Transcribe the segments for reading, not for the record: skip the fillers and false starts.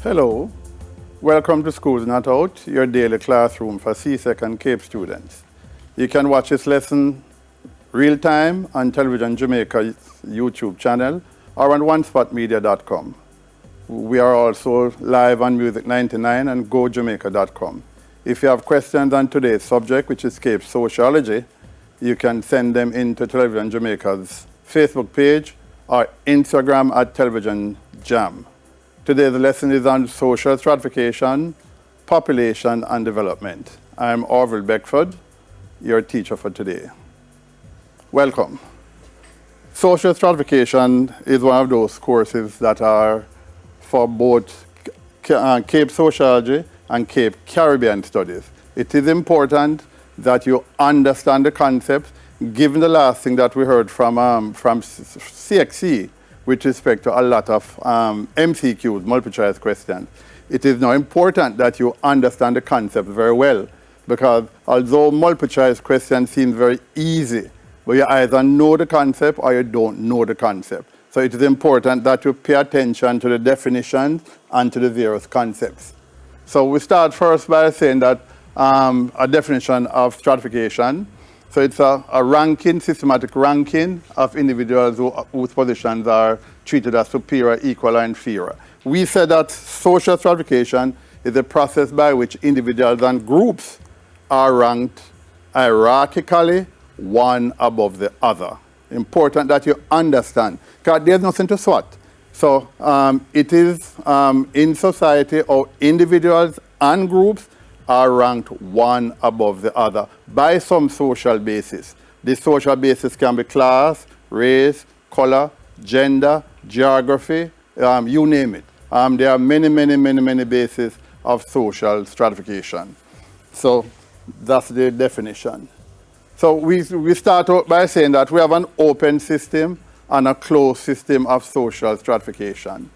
Hello, welcome to Schools Not Out, your daily classroom for CSEC and CAPE students. You can watch this lesson real time on Television Jamaica's YouTube channel or on onespotmedia.com. We are also live on Music 99 and gojamaica.com. If you have questions on today's subject, which is CAPE Sociology, you can send them into Television Jamaica's Facebook page or Instagram at Television Jam. Today's lesson is on social stratification, population, and development. I'm Orville Beckford, your teacher for today. Welcome. Social stratification is one of those courses that are for both CAPE Sociology and CAPE Caribbean Studies. It is important that you understand the concept, given the last thing that we heard from CXC, with respect to a lot of MCQs, multiple choice questions. It is now important that you understand the concept very well, because although multiple choice questions seem very easy, but you either know the concept or you don't know the concept. So it is important that you pay attention to the definitions and to the various concepts. So we start first by saying that a definition of stratification. So it's a ranking, systematic ranking of individuals whose positions are treated as superior, equal, or inferior. We said that social stratification is a process by which individuals and groups are ranked hierarchically, one above the other. Important that you understand, because there's nothing to sort. So it is in society how individuals and groups are ranked one above the other by some social basis. This social basis can be class, race, color, gender, geography, you name it. There are many bases of social stratification. So that's the definition. So we start out by saying that we have an open system and a closed system of social stratification.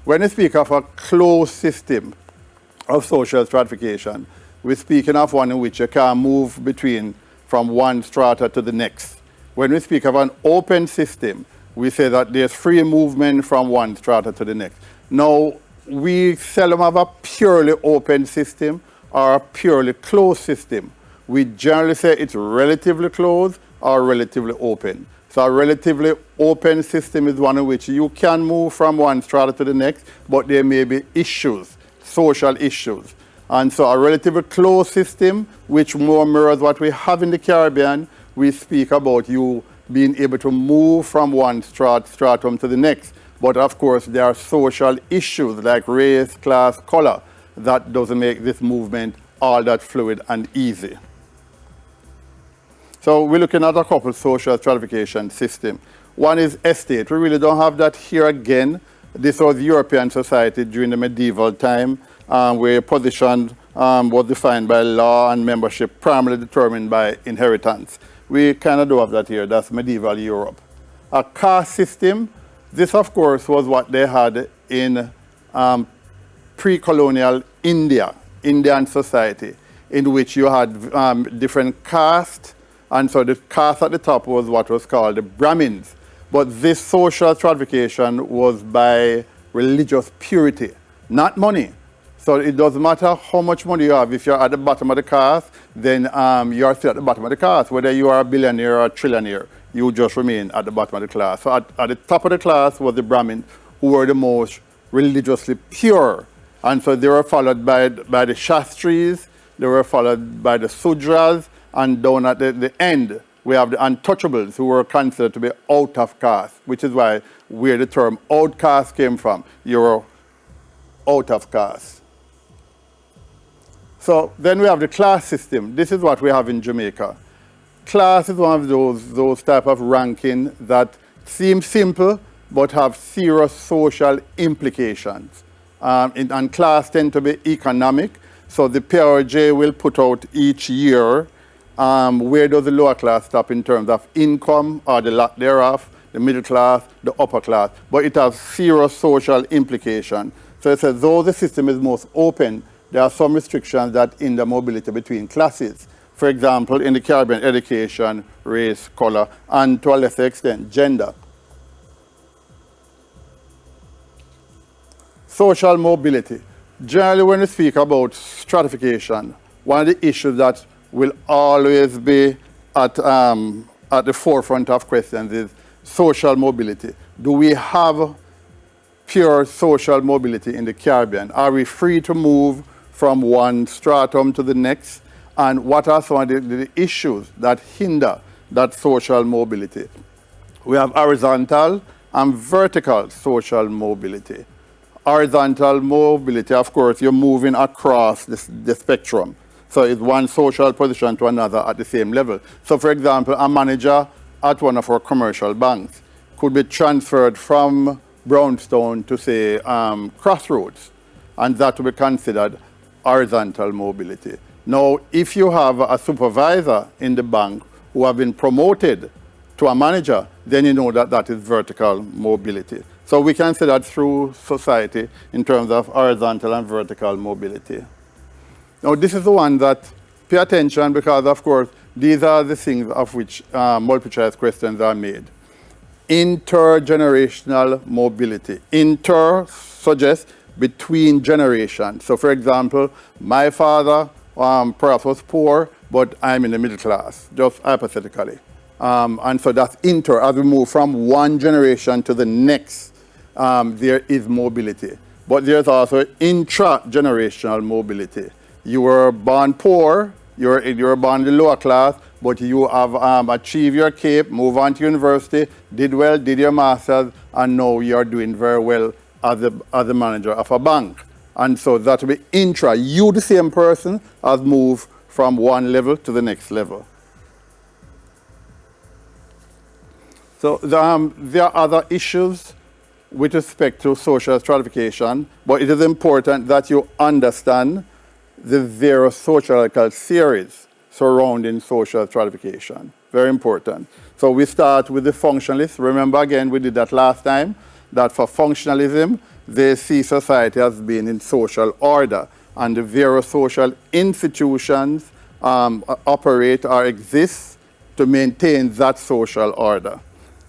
When we speak of a closed system of social stratification, we're speaking of one in which you can move from one strata to the next. When we speak of an open system, we say that there's free movement from one strata to the next. Now, we seldom have a purely open system or a purely closed system. We generally say it's relatively closed or relatively open. So a relatively open system is one in which you can move from one strata to the next, but there may be issues, social issues. And so a relatively closed system, which more mirrors what we have in the Caribbean, we speak about you being able to move from one stratum to the next. But of course, there are social issues like race, class, color, that doesn't make this movement all that fluid and easy. So we're looking at a couple social stratification systems. One is estate. We really don't have that here again. This was European society during the medieval time, where position was defined by law and membership primarily determined by inheritance. We kind of do have that here. That's medieval Europe. A caste system, this of course was what they had in pre-colonial India, Indian society, in which you had different castes, and so the caste at the top was what was called the Brahmins. But this social stratification was by religious purity, not money. So it doesn't matter how much money you have. If you're at the bottom of the caste, then you're still at the bottom of the caste. Whether you are a billionaire or a trillionaire, you just remain at the bottom of the class. So at the top of the class was the Brahmins, who were the most religiously pure. And so they were followed by the Shastris, they were followed by the Sudras, and down at the end, we have the untouchables, who were considered to be out of caste, which is where the term outcast came from. You're out of caste. So then we have the class system. This is what we have in Jamaica. Class is one of those type of ranking that seem simple, but have serious social implications. And class tend to be economic. So the TVJ will put out each year where does the lower class stop in terms of income or the lack thereof, the middle class, the upper class. But it has serious social implication. So it says, though the system is most open, there are some restrictions that hinder mobility between classes. For example, in the Caribbean, education, race, color, and to a lesser extent, gender. Social mobility. Generally, when we speak about stratification, one of the issues that will always be at the forefront of questions is social mobility. Do we have pure social mobility in the Caribbean? Are we free to move from one stratum to the next? And what are some of the issues that hinder that social mobility? We have horizontal and vertical social mobility. Horizontal mobility, of course, you're moving across the spectrum. So it's one social position to another at the same level. So for example, a manager at one of our commercial banks could be transferred from Brownstone to, say, Crossroads, and that would be considered horizontal mobility. Now, if you have a supervisor in the bank who have been promoted to a manager, then you know that that is vertical mobility. So we can say that through society in terms of horizontal and vertical mobility. Now, this is the one that pay attention because, of course, these are the things of which multiple-choice questions are made. Intergenerational mobility. Inter suggests between generations. So, for example, my father perhaps was poor, but I'm in the middle class, just hypothetically. And so that's inter. As we move from one generation to the next, there is mobility. But there's also intra-generational mobility. You were born poor, you were born in the lower class, but you have achieved your CAPE, move on to university, did well, did your master's, and now you're doing very well as a manager of a bank. And so that will be intra. You, the same person, has moved from one level to the next level. So there are other issues with respect to social stratification, but it is important that you understand the various sociological theories surrounding social stratification. Very important. So we start with the functionalists. Remember again, we did that last time, that for functionalism, they see society as being in social order, and the various social institutions operate or exist to maintain that social order.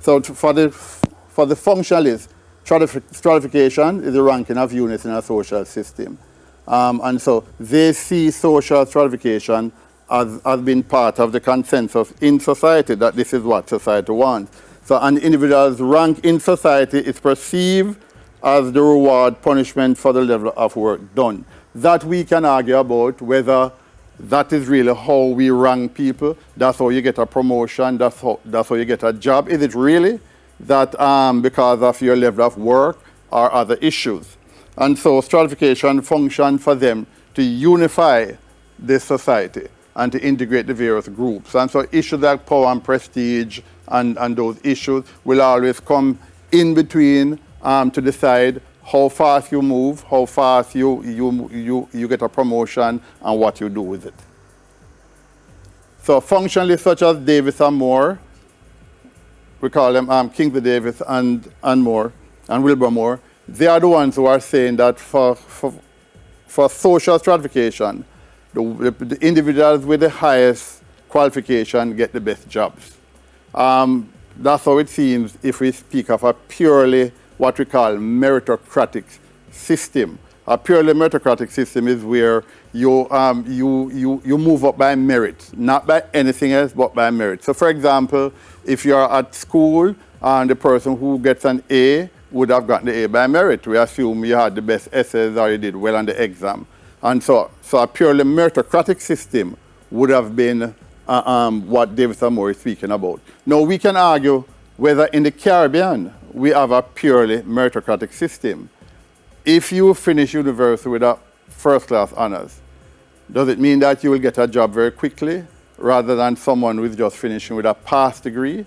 So for the functionalists, stratification is the ranking of units in a social system. And so they see social stratification as being part of the consensus in society, that this is what society wants. So an individual's rank in society is perceived as the reward punishment for the level of work done. That we can argue about whether that is really how we rank people. That's how you get a promotion, that's how you get a job. Is it really that because of your level of work or other issues? And so stratification functions for them to unify this society and to integrate the various groups. And so issues like power and prestige and those issues will always come in between to decide how fast you move, how fast you get a promotion, and what you do with it. So functionalists such as Davis and Moore, we call them Kingsley Davis and Moore, and Wilbur Moore, they are the ones who are saying that for social stratification, the individuals with the highest qualification get the best jobs. That's how it seems if we speak of a purely what we call meritocratic system. A purely meritocratic system is where you move up by merit, not by anything else but by merit. So for example, if you're at school and the person who gets an A would have gotten the A by merit, we assume you had the best essays or you did well on the exam. And so a purely meritocratic system would have been what Davis and Moore is speaking about. Now we can argue whether in the Caribbean we have a purely meritocratic system. If you finish university with a first-class honors, does it mean that you will get a job very quickly rather than someone who is just finishing with a pass degree?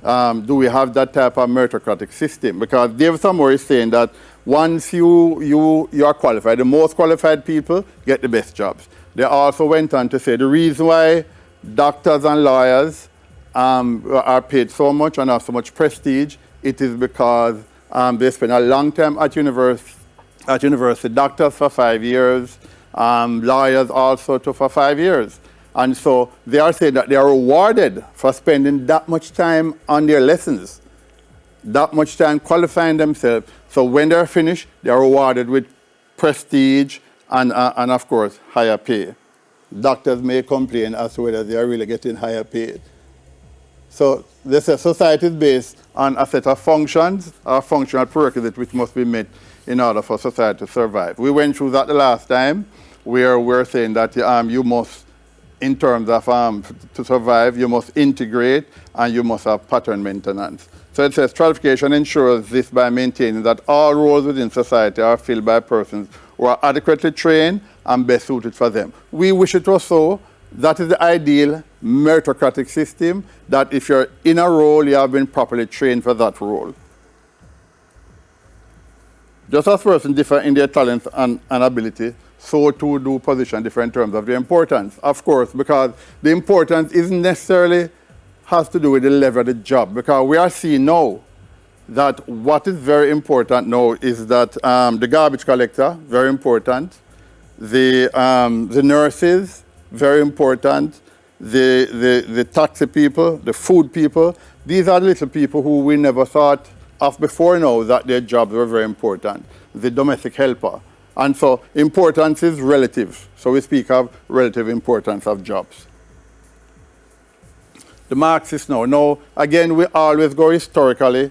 Do we have that type of meritocratic system? Because Davis and Moore is saying that once you are qualified, the most qualified people get the best jobs. They also went on to say the reason why doctors and lawyers are paid so much and have so much prestige, it is because they spend a long time at university. Doctors for 5 years, lawyers also for 5 years. And so they are saying that they are rewarded for spending that much time on their lessons. that much time qualifying themselves. So when they're finished, they're rewarded with prestige and of course, higher pay. Doctors may complain as to whether they are really getting higher pay. So this society is based on a set of functions, or functional prerequisites which must be met in order for society to survive. We went through that the last time, where we're saying that you must, in terms of to survive, you must integrate and you must have pattern maintenance. So it says stratification ensures this by maintaining that all roles within society are filled by persons who are adequately trained and best suited for them. We wish it was so. That is the ideal meritocratic system, that if you're in a role, you have been properly trained for that role. Just as persons differ in their talents and ability, so too do positions differ in terms of their importance. Of course, because the importance isn't necessarily has to do with the level of the job, because we are seeing now that what is very important now is that the garbage collector, very important, the nurses, very important, the taxi people, the food people, these are the little people who we never thought of before now that their jobs were very important, the domestic helper. And so importance is relative. So we speak of relative importance of jobs. The Marxists now. Now, again, we always go historically,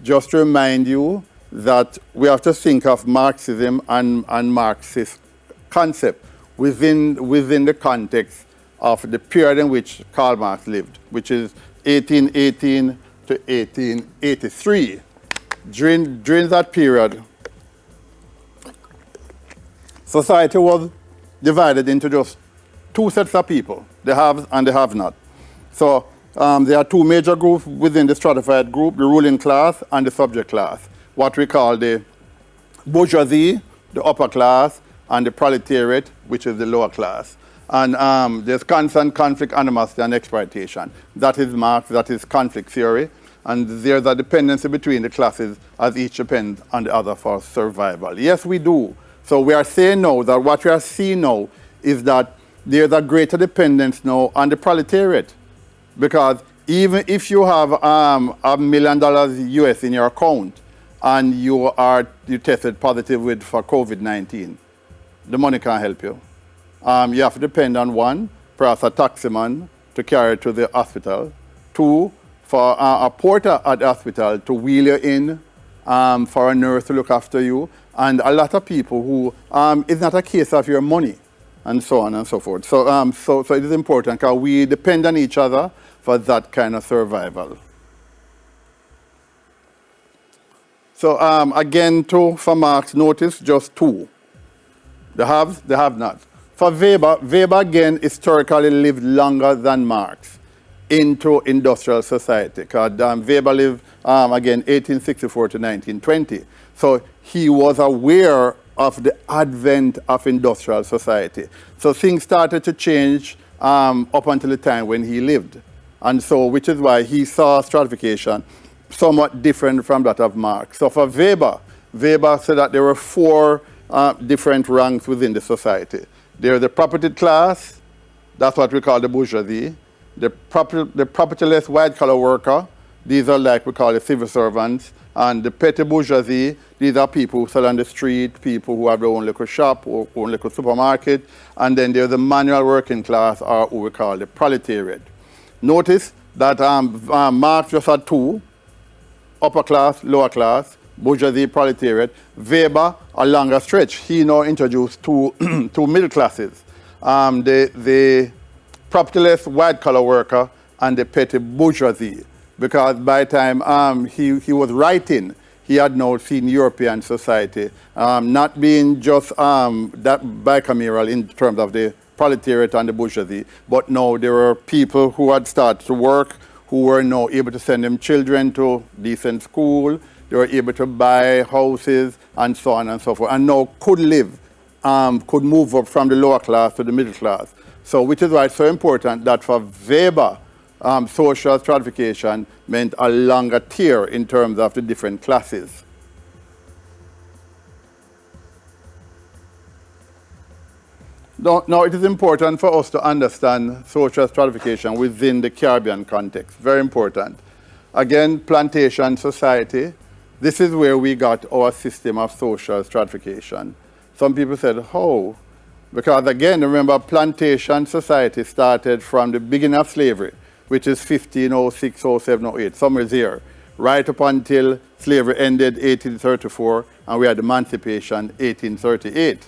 just to remind you that we have to think of Marxism and Marxist concept within the context of the period in which Karl Marx lived, which is 1818 to 1883. During that period, society was divided into just two sets of people, the haves and the have-not. So there are two major groups within the stratified group, the ruling class and the subject class, what we call the bourgeoisie, the upper class, and the proletariat, which is the lower class. And there's constant conflict, animosity, and exploitation. That is Marx, that is conflict theory. And there's a dependency between the classes as each depends on the other for survival. Yes, we do. So we are saying now that what we are seeing now is that there's a greater dependence now on the proletariat. Because even if you have $1 million US in your account and you tested positive for COVID-19, the money can't help you. You have to depend on one, perhaps a taximan to carry it to the hospital. Two, for a porter at the hospital to wheel you in, for a nurse to look after you, and a lot of people who it's not a case of your money, and so on and so forth. So, so it is important because we depend on each other for that kind of survival. So again, for Marx, notice just two. The haves, the have-nots. For Weber again historically lived longer than Marx into industrial society. Because Weber lived, again, 1864 to 1920. So he was aware of the advent of industrial society. So things started to change up until the time when he lived. And so, which is why he saw stratification somewhat different from that of Marx. So for Weber said that there were four different ranks within the society. There are the property class, that's what we call the bourgeoisie. The propertyless white-collar worker, these are like we call the civil servants. And the petty bourgeoisie, these are people who sell on the street, people who have their own little shop or own little supermarket. And then there's the manual working class, or who we call the proletariat. Notice that Marx just had two, upper class, lower class, bourgeoisie, proletariat. Weber, a longer stretch, he now introduced two middle classes. The propertyless white-collar worker and the petty bourgeoisie. Because by the time he was writing, he had now seen European society not being just that bicameral in terms of the proletariat and the bourgeoisie, but now there were people who had started to work, who were now able to send them children to decent school, they were able to buy houses and so on and so forth, and now could live, could move up from the lower class to the middle class. So which is why it's so important that for Weber, social stratification meant a longer tier in terms of the different classes. Now, it is important for us to understand social stratification within the Caribbean context, very important. Again, plantation society. This is where we got our system of social stratification. Some people said, how? Because again, remember, plantation society started from the beginning of slavery, which is 1506, 07, 08, somewhere there, right up until slavery ended 1834, and we had emancipation 1838.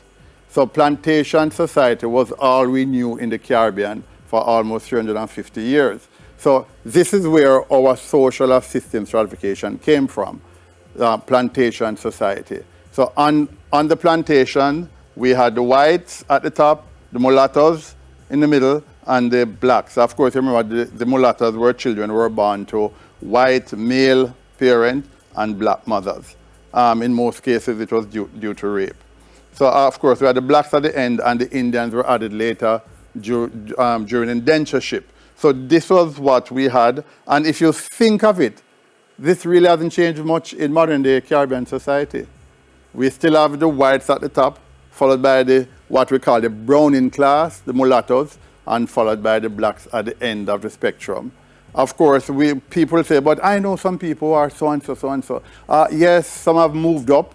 So plantation society was all we knew in the Caribbean for almost 350 years. So this is where our social system stratification came from, plantation society. So on the plantation, we had the whites at the top, the mulattoes in the middle, and the blacks. Of course, remember, the mulattoes were children who were born to white male parents and black mothers. In most cases, it was due to rape. So, of course, we had the blacks at the end, and the Indians were added later during indentureship. So this was what we had. And if you think of it, this really hasn't changed much in modern-day Caribbean society. We still have the whites at the top, followed by what we call the browning class, the mulattoes, and followed by the blacks at the end of the spectrum. Of course, people say, but I know some people who are so-and-so, so-and-so. Yes, some have moved up,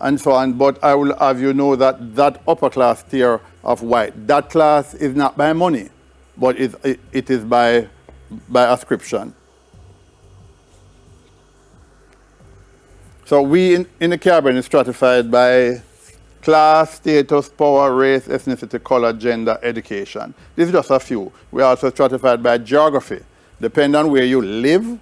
and so on, but I will have you know that that upper class tier of white, that class is not by money, but it is by ascription. So we in the Caribbean is stratified by class, status, power, race, ethnicity, color, gender, education. This is just a few. We are also stratified by geography. Depending on where you live,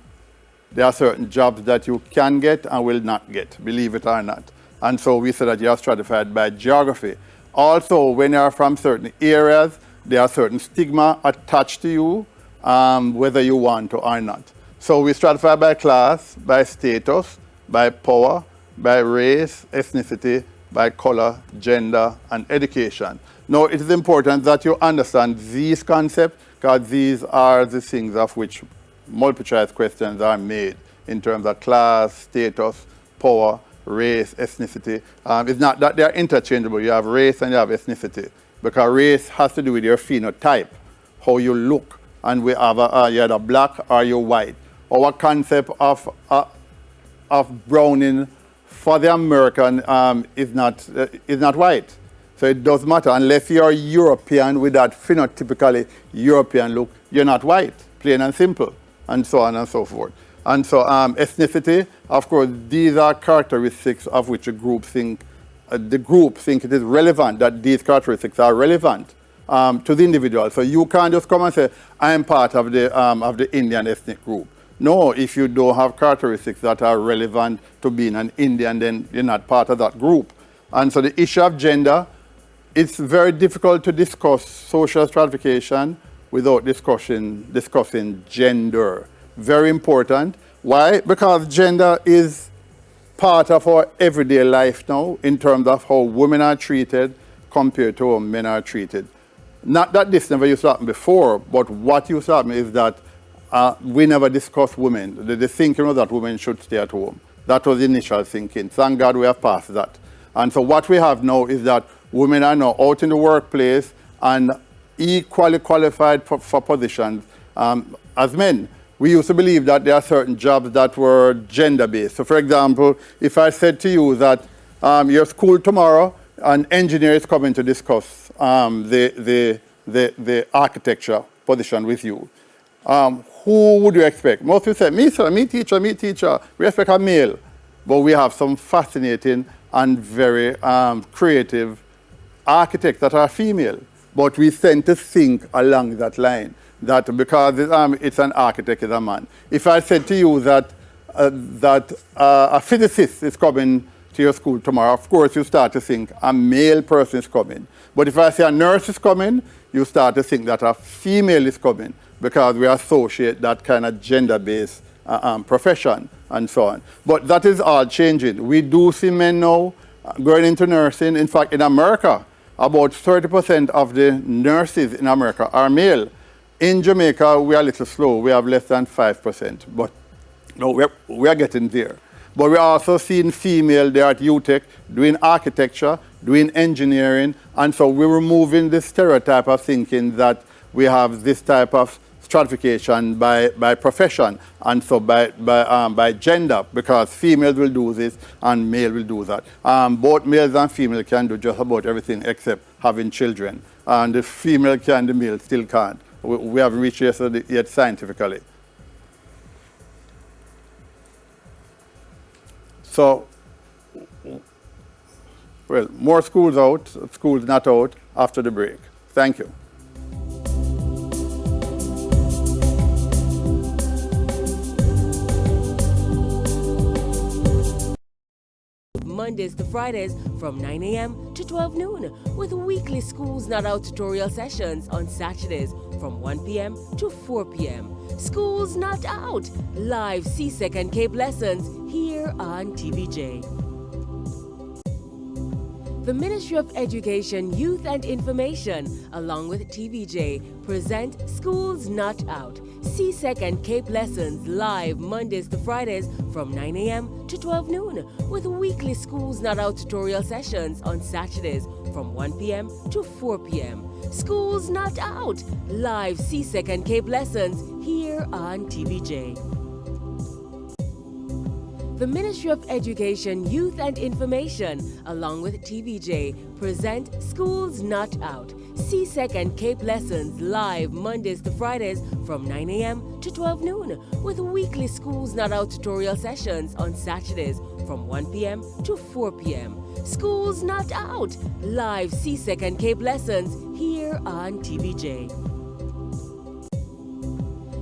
there are certain jobs that you can get and will not get, believe it or not. And so we say that you are stratified by geography. Also, when you are from certain areas, there are certain stigma attached to you, whether you want to or not. So we stratify by class, by status, by power, by race, ethnicity, by color, gender, and education. Now, it is important that you understand these concepts, because these are the things of which multiple choice questions are made in terms of class, status, power, race, ethnicity. It's not that they're interchangeable. You have race and you have ethnicity, because race has to do with your phenotype, how you look. And we have you're either black or you're white. Our concept of browning for the American is not white. So it doesn't matter. Unless you're European with that phenotypically European look, you're not white, plain and simple, and so on and so forth. And so ethnicity, of course, these are characteristics of which the group think it is relevant, that these characteristics are relevant to the individual. So you can't just come and say, I am part of the Indian ethnic group. No, if you don't have characteristics that are relevant to being an Indian, then you're not part of that group. And so the issue of gender, it's very difficult to discuss social stratification without discussing gender. Very important. Why? Because gender is part of our everyday life now in terms of how women are treated compared to how men are treated. Not that this never used to happen before, but what used to happen is that we never discussed women. The thinking was that women should stay at home. That was the initial thinking. Thank God we have passed that. And so what we have now is that women are now out in the workplace and equally qualified for positions as men. We used to believe that there are certain jobs that were gender-based. So for example, if I said to you that your school tomorrow, an engineer is coming to discuss the architecture position with you, who would you expect? Most people say, me sir, me teacher. We expect a male. But we have some fascinating and very creative architects that are female. But we tend to think along that line, that because it's an architect is a man. If I said to you that a physicist is coming to your school tomorrow, of course you start to think a male person is coming. But if I say a nurse is coming, you start to think that a female is coming, because we associate that kind of gender-based profession and so on. But that is all changing. We do see men now going into nursing. In fact, in America, about 30% of the nurses in America are male. In Jamaica, we are a little slow. We have less than 5%, but no, we are getting there. But we're also seeing female there at UTech doing architecture, doing engineering, and so we're removing the stereotype of thinking that we have this type of stratification by profession and so by gender, because females will do this and male will do that. Both males and females can do just about everything except having children. And the female can, the male still can't. We haven't reached yet scientifically. So, well, more schools out, schools not out after the break. Thank you. Mondays to Fridays from 9 a.m. to 12 noon, with weekly Schools Not Out tutorial sessions on Saturdays from 1 p.m. to 4 p.m. Schools Not Out, live CSEC and CAPE lessons here on TVJ. The Ministry of Education, Youth and Information, along with TVJ, present Schools Not Out, CSEC and CAPE lessons live Mondays to Fridays from 9 a.m. to 12 noon, with weekly Schools Not Out tutorial sessions on Saturdays from 1 p.m. to 4 p.m. Schools Not Out, live CSEC and CAPE lessons here on TVJ. The Ministry of Education, Youth and Information, along with TVJ, present Schools Not Out, CSEC and CAPE lessons live Mondays to Fridays from 9 a.m. to 12 noon, with weekly Schools Not Out tutorial sessions on Saturdays from 1 p.m. to 4 p.m. Schools Not Out, live CSEC and CAPE lessons here on TVJ.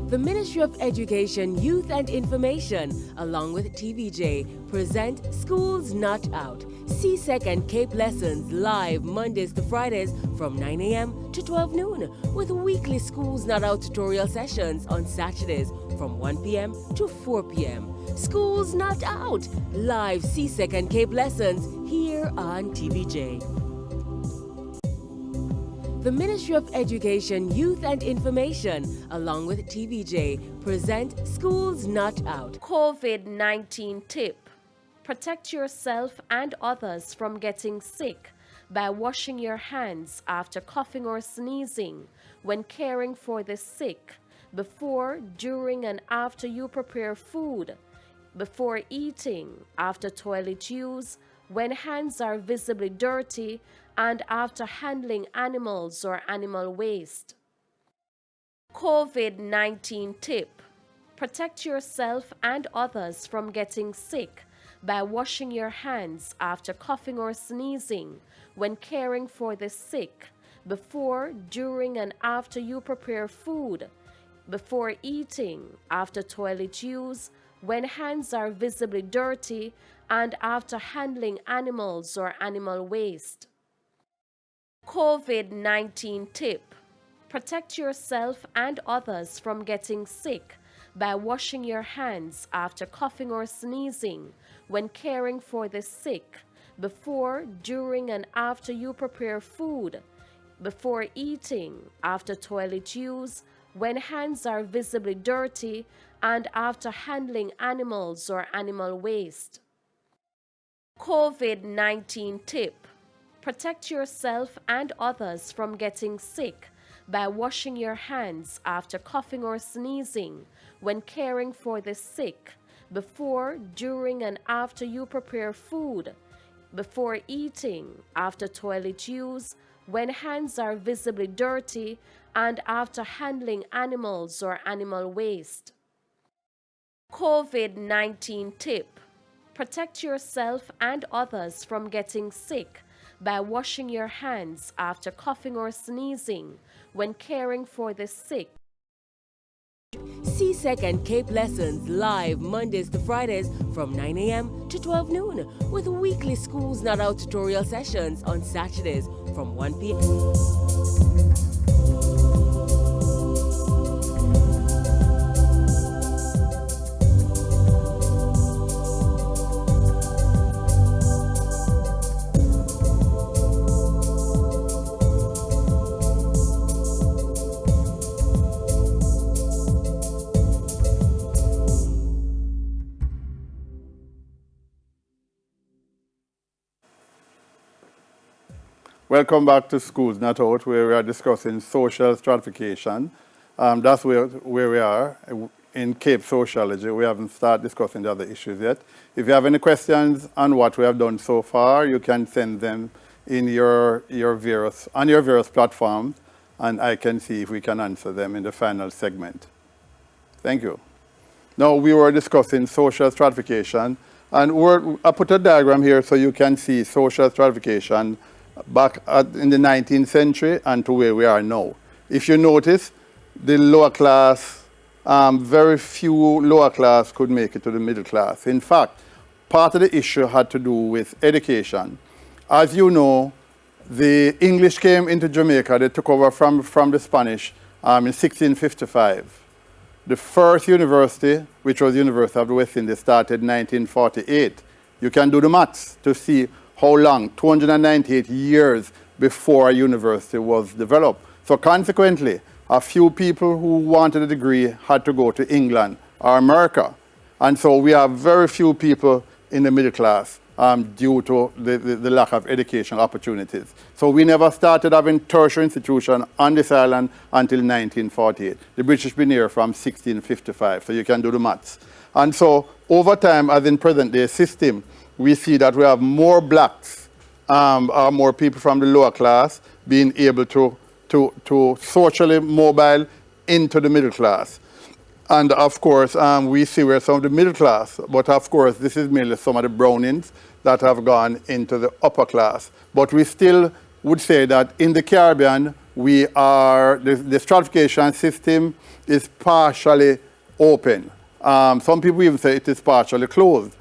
The Ministry of Education, Youth and Information, along with TVJ, present Schools Not Out, CSEC and CAPE lessons live Mondays to Fridays from 9 a.m. to 12 noon, with weekly Schools Not Out tutorial sessions on Saturdays from 1 p.m. to 4 p.m. Schools Not Out, live CSEC and CAPE lessons here on TVJ. The Ministry of Education, Youth and Information, along with TVJ, present Schools Not Out. COVID-19 tip. Protect yourself and others from getting sick by washing your hands after coughing or sneezing, when caring for the sick, before, during, and after you prepare food, before eating, after toilet use, when hands are visibly dirty, and after handling animals or animal waste. COVID-19 tip. Protect yourself and others from getting sick by washing your hands after coughing or sneezing, when caring for the sick, before, during, and after you prepare food, before eating, after toilet use, when hands are visibly dirty, and after handling animals or animal waste. COVID-19 tip. Protect yourself and others from getting sick by washing your hands after coughing or sneezing, when caring for the sick, before, during, and after you prepare food, before eating, after toilet use, when hands are visibly dirty, and after handling animals or animal waste. COVID-19 tip. Protect yourself and others from getting sick by washing your hands after coughing or sneezing, when caring for the sick, before, during, and after you prepare food, before eating, after toilet use, when hands are visibly dirty, and after handling animals or animal waste. COVID-19 tip. Protect yourself and others from getting sick by washing your hands after coughing or sneezing, when caring for the sick. CSEC and CAPE lessons live Mondays to Fridays from 9 a.m. to 12 noon, with weekly Schools Not Out tutorial sessions on Saturdays from 1 p.m. Welcome back to Schools Not Out, where we are discussing social stratification That's where we are in Cape Sociology. We haven't started discussing the other issues yet. If you have any questions on what we have done so far, you can send them in your various platforms, and I can see if we can answer them in the final segment. Thank you. Now, we were discussing social stratification, and I put a diagram here so you can see social stratification back in the 19th century and to where we are now. If you notice, the lower class, very few lower class could make it to the middle class. In fact, part of the issue had to do with education. As you know, the English came into Jamaica. They took over from the Spanish in 1655. The first university, which was the University of the West Indies, started in 1948. You can do the maths to see how long, 298 years before a university was developed. So consequently, a few people who wanted a degree had to go to England or America. And so we have very few people in the middle class due to the lack of educational opportunities. So we never started having tertiary institutions on this island until 1948. The British been here from 1655, so you can do the maths. And so over time, as in present day system, we see that we have more blacks or more people from the lower class being able to socially mobile into the middle class. And of course, we see we're some of the middle class, but of course, this is merely some of the brownings that have gone into the upper class. But we still would say that in the Caribbean, the stratification system is partially open. Some people even say it is partially closed.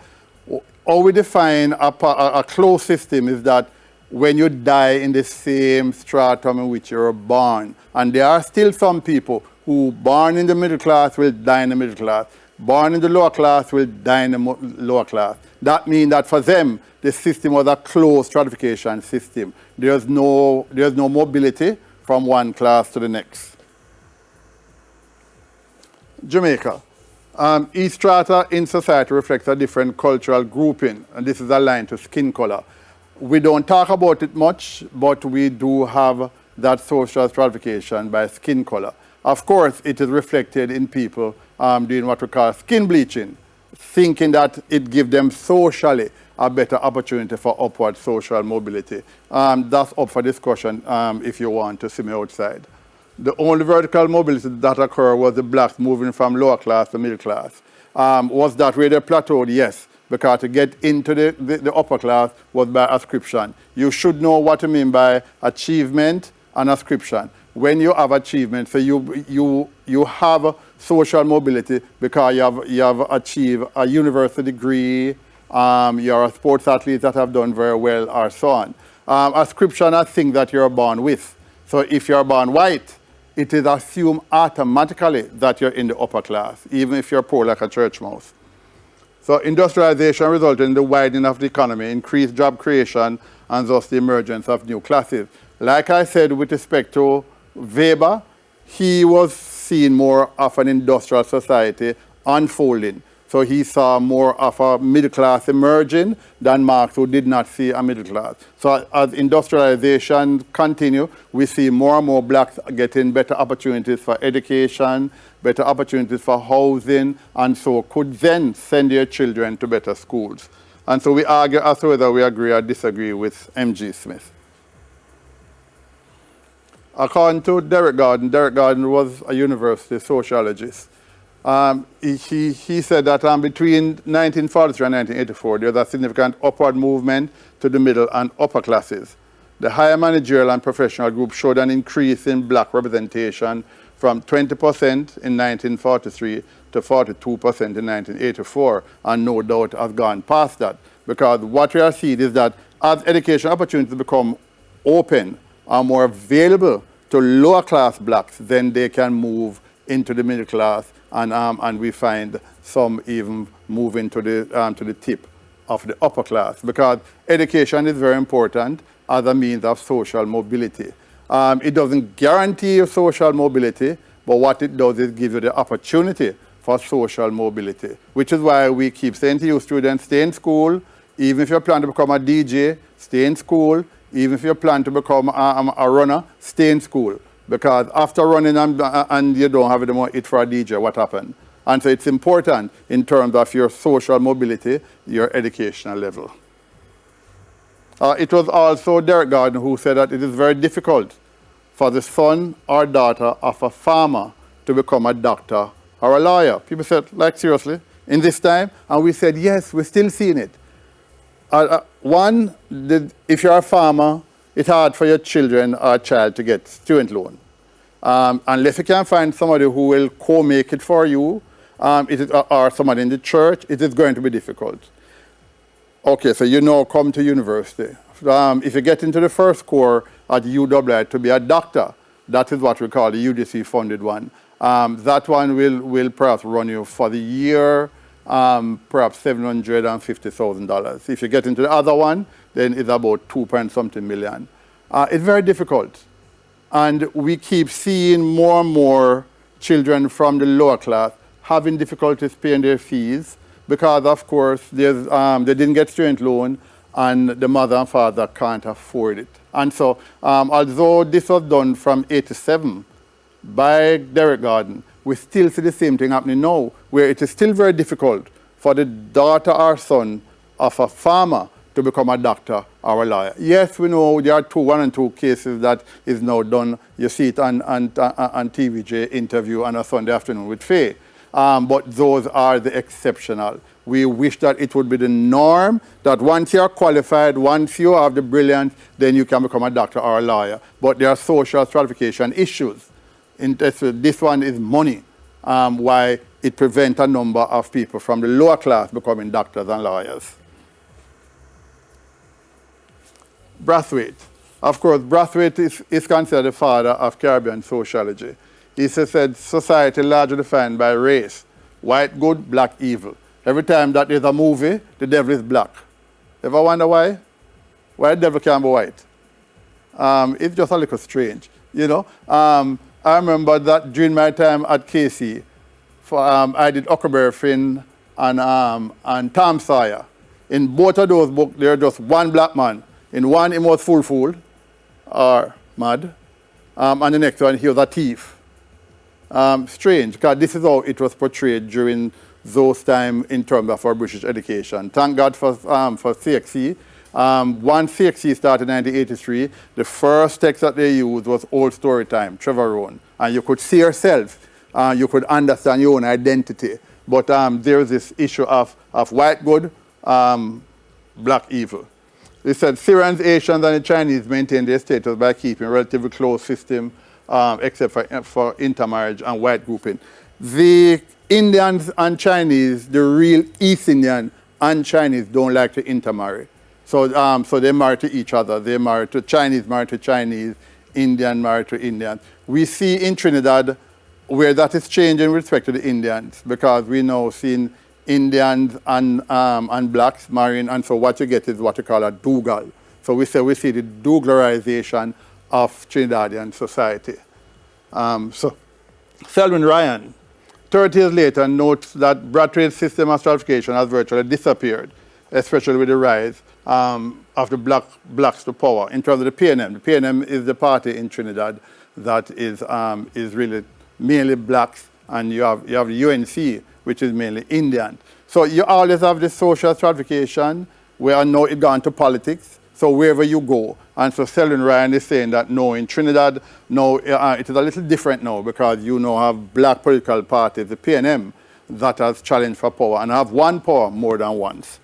How we define a closed system is that when you die in the same stratum in which you were born, and there are still some people who born in the middle class will die in the middle class, born in the lower class will die in the lower class. That means that for them, the system was a closed stratification system. There's no mobility from one class to the next. Jamaica. Each strata in society reflects a different cultural grouping, and this is aligned to skin color. We don't talk about it much, but we do have that social stratification by skin color. Of course, it is reflected in people doing what we call skin bleaching, thinking that it gives them socially a better opportunity for upward social mobility. That's up for discussion if you want to see me outside. The only vertical mobility that occurred was the blacks moving from lower class to middle class. Was that where they plateaued? Yes, because to get into the upper class was by ascription. You should know what I mean by achievement and ascription. When you have achievement, so you have social mobility because you have achieved a university degree, you're a sports athlete that have done very well, or so on. Ascription are things that you're born with. So if you're born white, it is assumed automatically that you're in the upper class, even if you're poor like a church mouse. So industrialization resulted in the widening of the economy, increased job creation, and thus the emergence of new classes. Like I said, with respect to Weber, he was seeing more of an industrial society unfolding. So he saw more of a middle class emerging than Marx, who did not see a middle class. So as industrialization continues, we see more and more blacks getting better opportunities for education, better opportunities for housing, and so could then send their children to better schools. And so we argue as to whether we agree or disagree with M.G. Smith. According to Derek Gordon was a university sociologist. He said that between 1943 and 1984, there was a significant upward movement to the middle and upper classes. The higher managerial and professional group showed an increase in black representation from 20% in 1943 to 42% in 1984, and no doubt has gone past that. Because what we are seeing is that as education opportunities become open, are more available to lower class blacks, then they can move into the middle class, and we find some even moving to the tip of the upper class, because education is very important as a means of social mobility. It doesn't guarantee you social mobility, but what it does is give you the opportunity for social mobility, which is why we keep saying to you students, stay in school. Even if you plan to become a DJ, stay in school. Even if you plan to become a runner, stay in school. Because after running and you don't have any more it for a DJ, what happened? And so it's important in terms of your social mobility, your educational level. It was also Derek Gordon who said that it is very difficult for the son or daughter of a farmer to become a doctor or a lawyer. People said, like, seriously, in this time? And we said, yes, we're still seeing it. If you're a farmer, it's hard for your children or child to get student loan. Unless you can find somebody who will co-make it for you, or somebody in the church, it is going to be difficult. Okay, so you now come to university. If you get into the first core at UWI to be a doctor, that is what we call the UDC funded one. That one will perhaps run you for the year, perhaps $750,000. If you get into the other one, then it's about 2-point-something million. It's very difficult. And we keep seeing more and more children from the lower class having difficulties paying their fees because, of course, they didn't get student loan and the mother and father can't afford it. And so, although this was done from '87 by Derek Gordon, we still see the same thing happening now, where it is still very difficult for the daughter or son of a farmer to become a doctor or a lawyer. Yes, we know there are 1 and 2 cases that is now done. You see it on TVJ interview on a Sunday afternoon with Faye. But those are the exceptional. We wish that it would be the norm, that once you're qualified, once you have the brilliance, then you can become a doctor or a lawyer. But there are social stratification issues. This one is money, why it prevents a number of people from the lower class becoming doctors and lawyers. Brathwaite. Of course, Brathwaite is considered the father of Caribbean sociology. He said society largely defined by race, white good, black evil. Every time that there's a movie, the devil is black. Ever wonder why? Why the devil can't be white? It's just a little strange, you know. I remember that during my time at KC, I did Huckleberry Finn and Tom Sawyer. In both of those books, there's just one black man. In one, he was fool or mad, and the next one, he was a thief. Strange, because this is how it was portrayed during those times in terms of our British education. Thank God for CXC. Once CXC started in 1983, the first text that they used was Old Story Time, Trevor Rowan. And you could see yourself, you could understand your own identity. But there's this issue of white good, black evil. They said Syrians, Asians, and the Chinese maintain their status by keeping a relatively close system, except for intermarriage and white grouping. The Indians and Chinese, the real East Indian and Chinese, don't like to intermarry. So they marry to each other. They marry to Chinese, Indian marry to Indian. We see in Trinidad where that is changing with respect to the Indians, because we now see Indians and blacks marrying, and so what you get is what you call a Dougal. So we see the Douglarization of Trinidadian society. So Selwyn Ryan, 30 years later, notes that Brathwaite's system of stratification has virtually disappeared, especially with the rise of the blacks to power. In terms of the PNM, the PNM is the party in Trinidad that is really mainly blacks, and you have the UNC, which is mainly Indian. So you always have this social stratification where now it's gone to politics, so wherever you go. And so Selwyn Ryan is saying that no, in Trinidad, no, it is a little different now, because you now have black political parties, the PNM, that has challenged for power, and have won power more than once.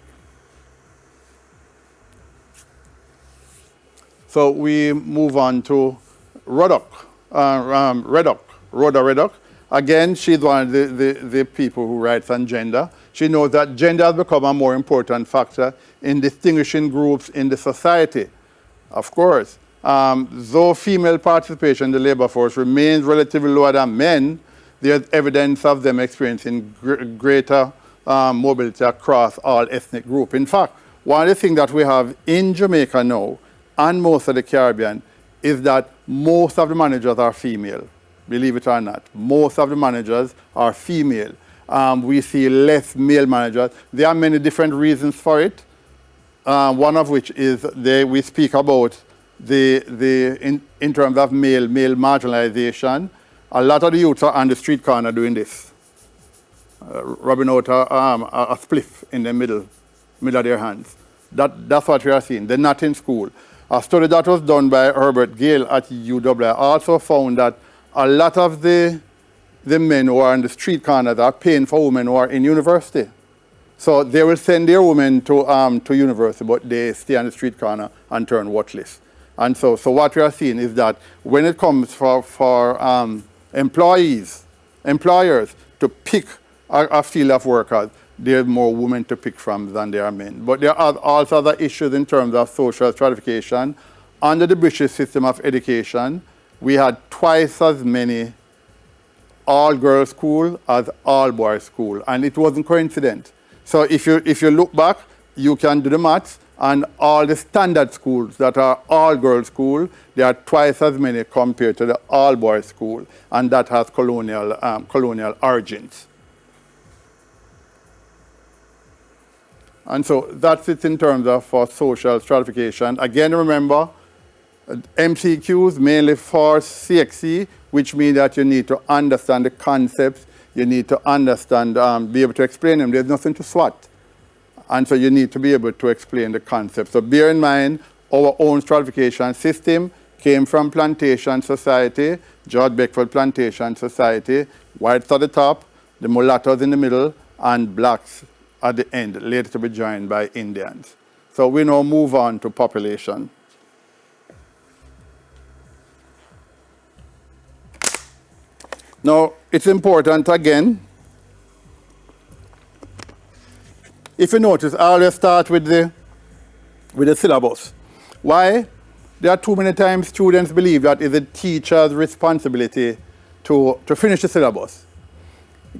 So we move on to Rhoda Reddock. Again, she's one of the people who writes on gender. She knows that gender has become a more important factor in distinguishing groups in the society. Of course, though female participation in the labor force remains relatively lower than men, there's evidence of them experiencing greater mobility across all ethnic groups. In fact, one of the things that we have in Jamaica now, and most of the Caribbean, is that most of the managers are female. Believe it or not, most of the managers are female. We see less male managers. There are many different reasons for it. One of which is we speak about in terms of male marginalization, a lot of the youths are on the street corner doing this, rubbing out a spliff in the middle of their hands. That's what we are seeing. They're not in school. A study that was done by Herbert Gale at UW also found that a lot of the men who are on the street corners are paying for women who are in university. So they will send their women to university, but they stay on the street corner and turn worthless. And so what we are seeing is that when it comes for employers to pick a field of workers, there are more women to pick from than there are men. But there are also other issues in terms of social stratification. Under the British system of education, we had twice as many all-girls school as all-boys school, and it wasn't coincident. So if you look back, you can do the maths, and all the standard schools that are all-girls school, there are twice as many compared to the all-boys school, and that has colonial origins. And so that's it in terms of social stratification. Again, remember, MCQs mainly for CXC, which means that you need to understand the concepts, you need to understand, be able to explain them. There's nothing to SWAT. And so you need to be able to explain the concepts. So bear in mind, our own stratification system came from plantation society, George Beckford plantation society, whites at the top, the mulattoes in the middle, and blacks at the end, later to be joined by Indians. So we now move on to population. Now, it's important again, if you notice, I always start with the syllabus. Why? There are too many times students believe that it's a teacher's responsibility to finish the syllabus.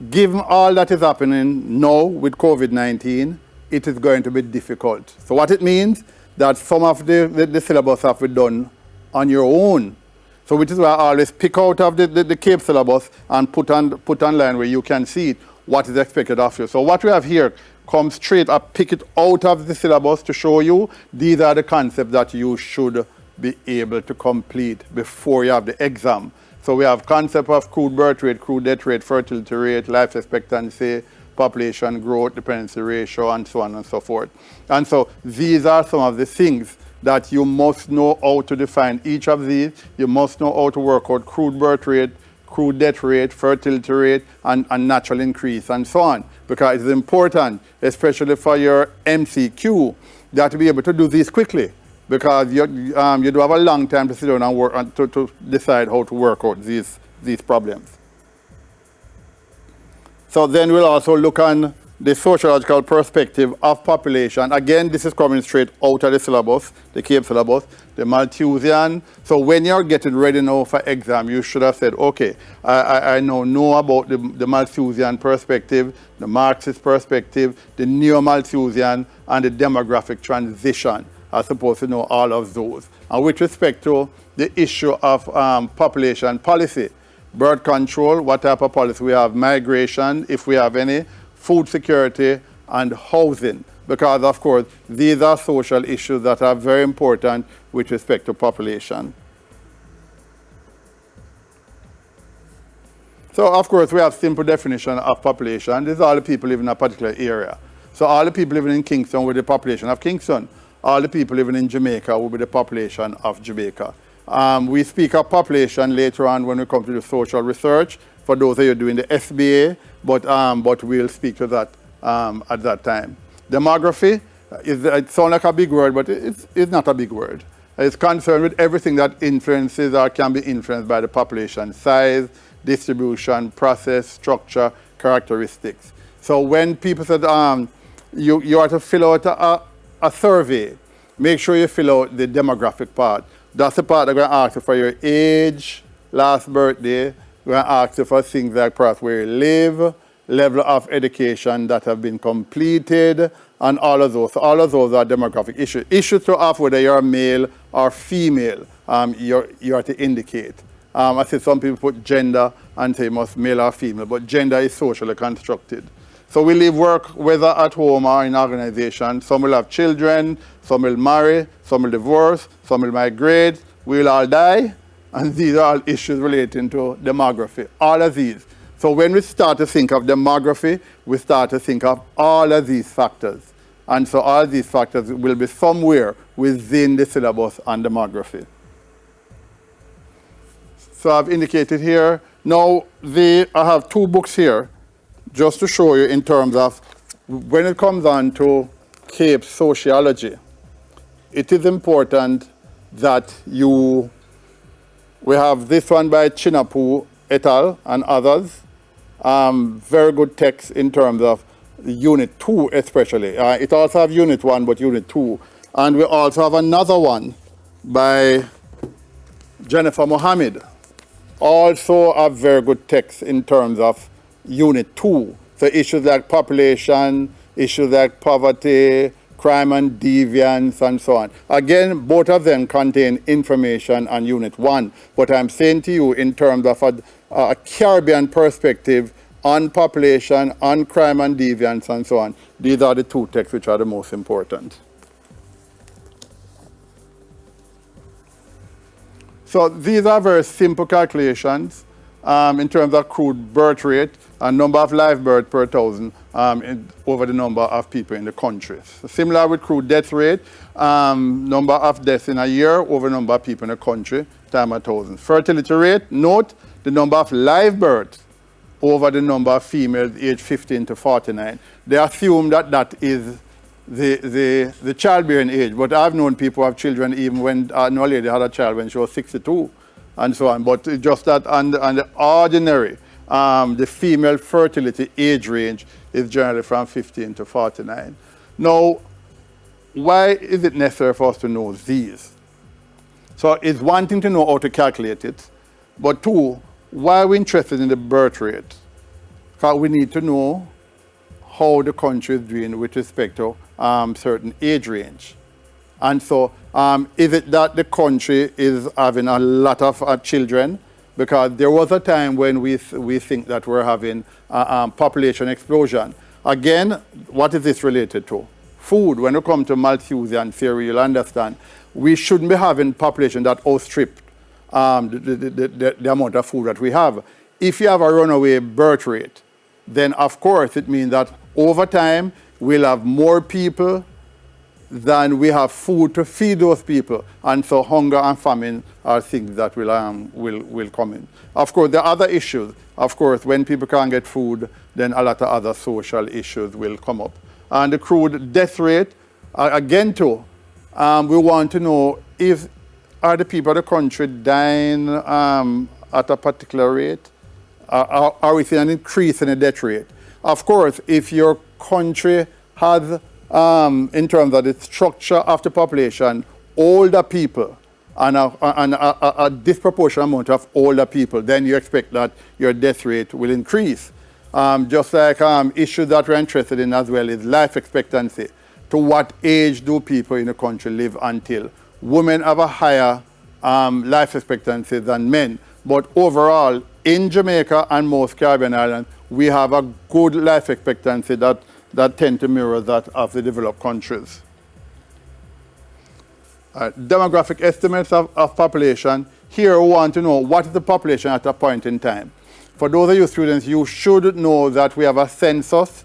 Given all that is happening now with COVID-19, it is going to be difficult. So what it means, that some of the syllabus have to be done on your own. So which is why I always pick out of the CAPE syllabus and put online where you can see what is expected of you. So what we have here comes straight up, pick it out of the syllabus to show you these are the concepts that you should be able to complete before you have the exam. So we have concept of crude birth rate, crude death rate, fertility rate, life expectancy, population growth, dependency ratio, and so on and so forth. And so these are some of the things that you must know how to define each of these. You must know how to work out crude birth rate, crude death rate, fertility rate, and natural increase, and so on. Because it's important, especially for your MCQ, that to be able to do these quickly. Because you do have a long time to sit down and work and to decide how to work out these problems. So then we'll also look on the sociological perspective of population. Again, this is coming straight out of the syllabus, the CAPE syllabus, the Malthusian. So when you're getting ready now for exam, you should have said, okay, I now know about the Malthusian perspective, the Marxist perspective, the neo-Malthusian, and the demographic transition. I'm supposed to know all of those. And with respect to the issue of population policy, birth control, what type of policy we have, migration, if we have any, food security, and housing. Because, of course, these are social issues that are very important with respect to population. So, of course, we have simple definition of population. These are all the people living in a particular area. So all the people living in Kingston will be the population of Kingston. All the people living in Jamaica will be the population of Jamaica. We speak of population later on when we come to the social research, for those of you doing the SBA, but we'll speak to that at that time. Demography, it sounds like a big word, but it's not a big word. It's concerned with everything that influences or can be influenced by the population size, distribution, process, structure, characteristics. So when people said you are to fill out a survey, make sure you fill out the demographic part. That's the part they're going to ask you for your age, last birthday. We're going to ask you for things like perhaps where you live, level of education that have been completed, and all of those. So all of those are demographic issues. Issues to ask whether you're male or female, you are to indicate. I see some people put gender and say must male or female, but gender is socially constructed. So we leave work whether at home or in organization. Some will have children, some will marry, some will divorce, some will migrate, we'll all die. And these are all issues relating to demography, all of these. So when we start to think of demography, we start to think of all of these factors. And so all these factors will be somewhere within the syllabus on demography. So I've indicated here. Now, I have 2 books here just to show you in terms of when it comes on to Cape sociology. It is important that we have this one by Chinapu et al. And others. Very good text in terms of Unit 2 especially. It also have Unit 1, but Unit 2. And we also have another one by Jennifer Mohammed. Also a very good text in terms of Unit 2. So issues like population, issues like poverty, crime and deviance, and so on. Again, both of them contain information on Unit 1. But I'm saying to you in terms of a Caribbean perspective on population, on crime and deviance, and so on. These are the 2 texts which are the most important. So these are very simple calculations in terms of crude birth rate and number of live births per 1,000 over the number of people in the country. So similar with crude death rate, number of deaths in a year over number of people in the country times 1,000. Fertility rate, note the number of live births over the number of females aged 15 to 49. They assume that that is the childbearing age, but I've known people who have children even when no lady had a child when she was 62 and so on. But it's just that on the ordinary, the female fertility age range is generally from 15 to 49. Now, why is it necessary for us to know these? So it's one thing to know how to calculate it, but 2, why are we interested in the birth rate? Because we need to know how the country is doing with respect to certain age range. And so is it that the country is having a lot of children? Because there was a time when we think that we're having population explosion. Again, what is this related to? Food. When you come to Malthusian theory, you'll understand we shouldn't be having population that outstrip the amount of food that we have. If you have a runaway birth rate, then of course it means that over time we'll have more people than we have food to feed those people, and so hunger and famine are things that will come in. Of course, there are other issues. Of course, when people can't get food, then a lot of other social issues will come up. And the crude death rate, again too, we want to know if are the people of the country dying at a particular rate? Are we seeing an increase in the death rate? Of course, if your country has, in terms of the structure of the population, older people and a disproportionate amount of older people, then you expect that your death rate will increase. Just like issues that we're interested in as well is life expectancy. To what age do people in the country live until? Women have a higher life expectancy than men. But overall, in Jamaica and most Caribbean islands, we have a good life expectancy that tend to mirror that of the developed countries. Demographic estimates of population. Here we want to know what is the population at a point in time. For those of you students, you should know that we have a census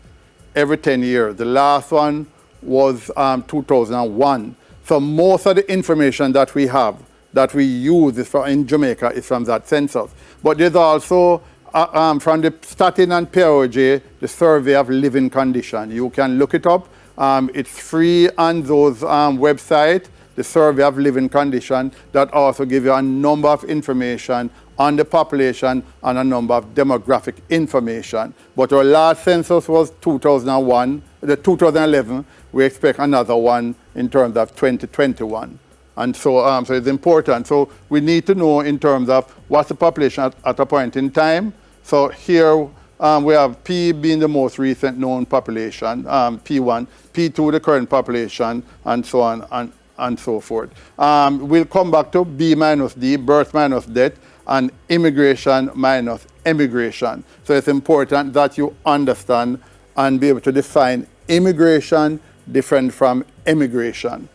every 10 years. The last one was 2001. So most of the information that we have, that we use in Jamaica is from that census. But there's also, from the Statin and POJ, the Survey of Living Condition. You can look it up. It's free on those websites, the Survey of Living Condition, that also give you a number of information on the population and a number of demographic information. But our last census was 2001, the 2011. We expect another one in terms of 2021. And so, so it's important. So we need to know in terms of what's the population at a point in time. So here we have P being the most recent known population, P1, P2 the current population, and so on and so forth. We'll come back to B minus D, birth minus death, and immigration minus emigration. So it's important that you understand and be able to define immigration different from emigration.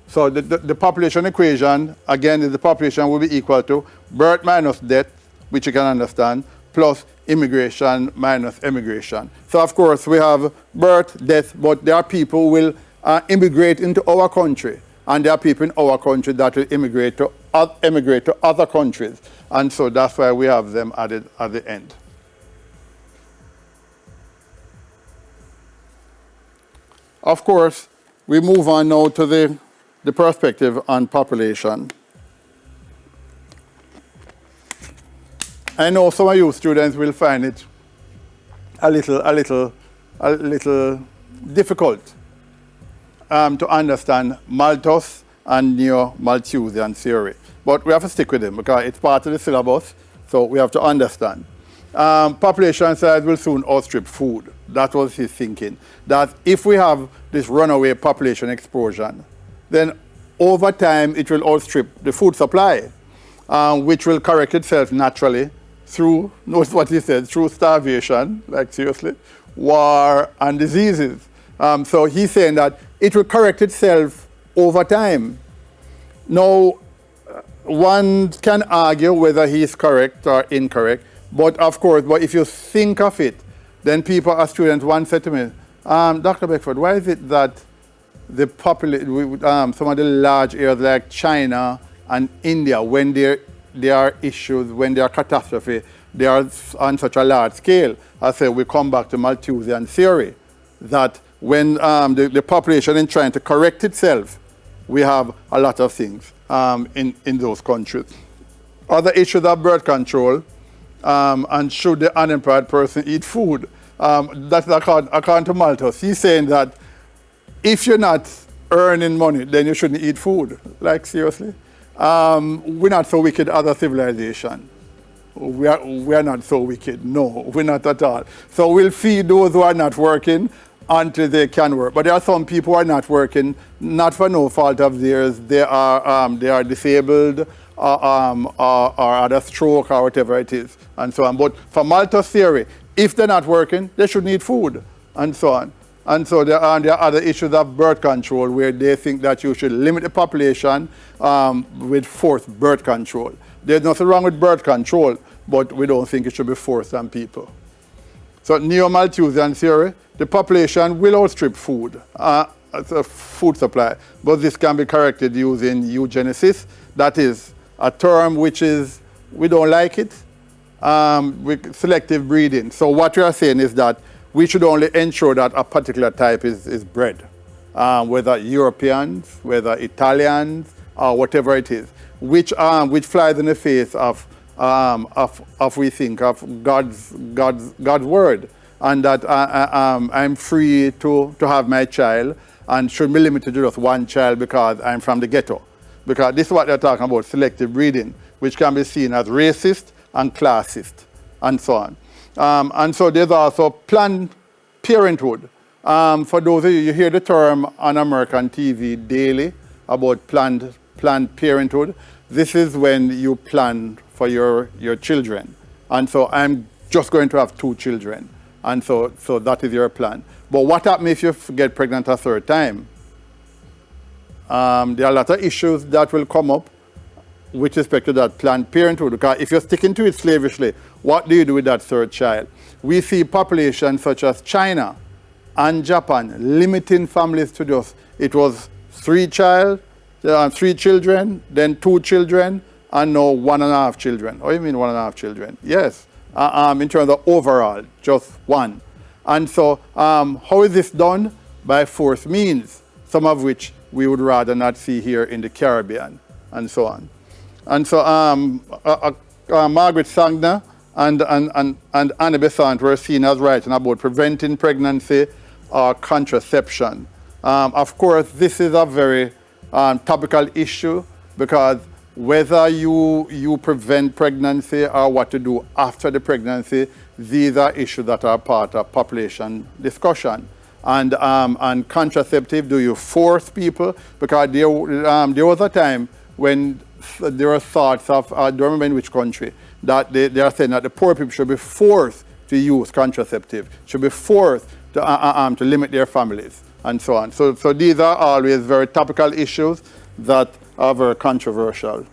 So the population equation, again, is the population will be equal to birth minus death, which you can understand, plus immigration minus emigration. So of course we have birth, death, but there are people who will immigrate into our country, and there are people in our country that will emigrate to other countries. And so that's why we have them added at the end. Of course, we move on now to the perspective on population. I know some of you students will find it a little difficult to understand Malthus and neo-Malthusian theory. But we have to stick with them because it's part of the syllabus, so we have to understand. Population size will soon outstrip food. That was his thinking. That if we have this runaway population explosion, then over time it will outstrip the food supply, which will correct itself naturally through, notice what he said, through starvation, like seriously, war and diseases. So he's saying that it will correct itself over time. Now, one can argue whether he's correct or incorrect, but of course, if you think of it, then people, as students, once said to me, Dr. Beckford, why is it that the some of the large areas like China and India, when there are issues, when there are catastrophes, they are on such a large scale? I say we come back to Malthusian theory, that when the population is trying to correct itself, we have a lot of things in those countries. Other issues are birth control, and should the unemployed person eat food? That's according to Malthus. He's saying that if you're not earning money, then you shouldn't eat food. Like, seriously? We're not so wicked as a civilization. We are not so wicked. No, we're not at all. So we'll feed those who are not working until they can work. But there are some people who are not working, not for no fault of theirs. They are disabled or had a stroke or whatever it is, and so on. But for Malthus theory, if they're not working, they should need food, and so on. And so there are other issues of birth control where they think that you should limit the population with forced birth control. There's nothing wrong with birth control, but we don't think it should be forced on people. So neo-Malthusian theory, the population will outstrip food, food supply, but this can be corrected using eugenesis. That is a term which is, we don't like it, with selective breeding. So what we are saying is that we should only ensure that a particular type is bred, whether Europeans, whether Italians, or whatever it is, which flies in the face of we think of God's word, and that I'm free to have my child and should be limited to just one child because I'm from the ghetto. Because this is what they're talking about, selective breeding, which can be seen as racist and classist, and so on. And so there's also Planned Parenthood. For those of you, you hear the term on American TV daily about Planned Parenthood. This is when you plan for your children. And so I'm just going to have 2 children. And so that is your plan. But what happens if you get pregnant a third time? There are a lot of issues that will come up with respect to that Planned Parenthood. Because if you're sticking to it slavishly, what do you do with that third child? We see populations such as China and Japan limiting families to just, it was 3 children, then 2 children, and now 1.5 children. What do you mean 1.5 children? Yes, in terms of overall, just 1. And so how is this done? By forced means, some of which we would rather not see here in the Caribbean, and so on. And so Margaret Sanger and Annie Besant were seen as writing about preventing pregnancy or contraception. Of course, this is a very topical issue, because whether you prevent pregnancy or what to do after the pregnancy, these are issues that are part of population discussion. And contraceptive, do you force people? Because there was a time when there were thoughts of, I don't remember in which country, that they are saying that the poor people should be forced to use contraceptive, should be forced to limit their families, and so on. So these are always very topical issues that are very controversial.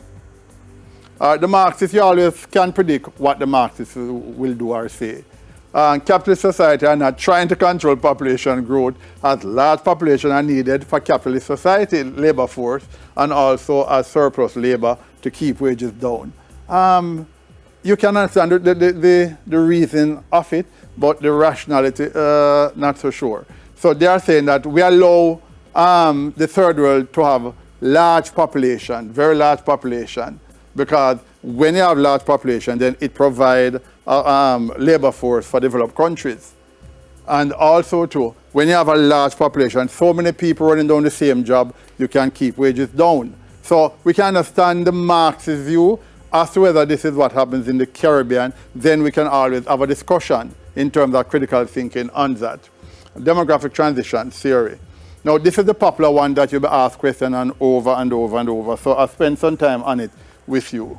The Marxists, you always can predict what the Marxists will do or say. Capitalist society are not trying to control population growth, as large population are needed for capitalist society labor force and also as surplus labor to keep wages down. You can understand the reason of it, but the rationality, not so sure. So they are saying that we allow the third world to have large population, very large population, because when you have large population, then it provides labor force for developed countries. And also too, when you have a large population, so many people running down the same job, you can keep wages down. So we can understand the Marxist view as to whether this is what happens in the Caribbean, then we can always have a discussion in terms of critical thinking on that. Demographic transition theory. Now this is the popular one that you'll be asked questions on over and over and over. So I'll spend some time on it with you.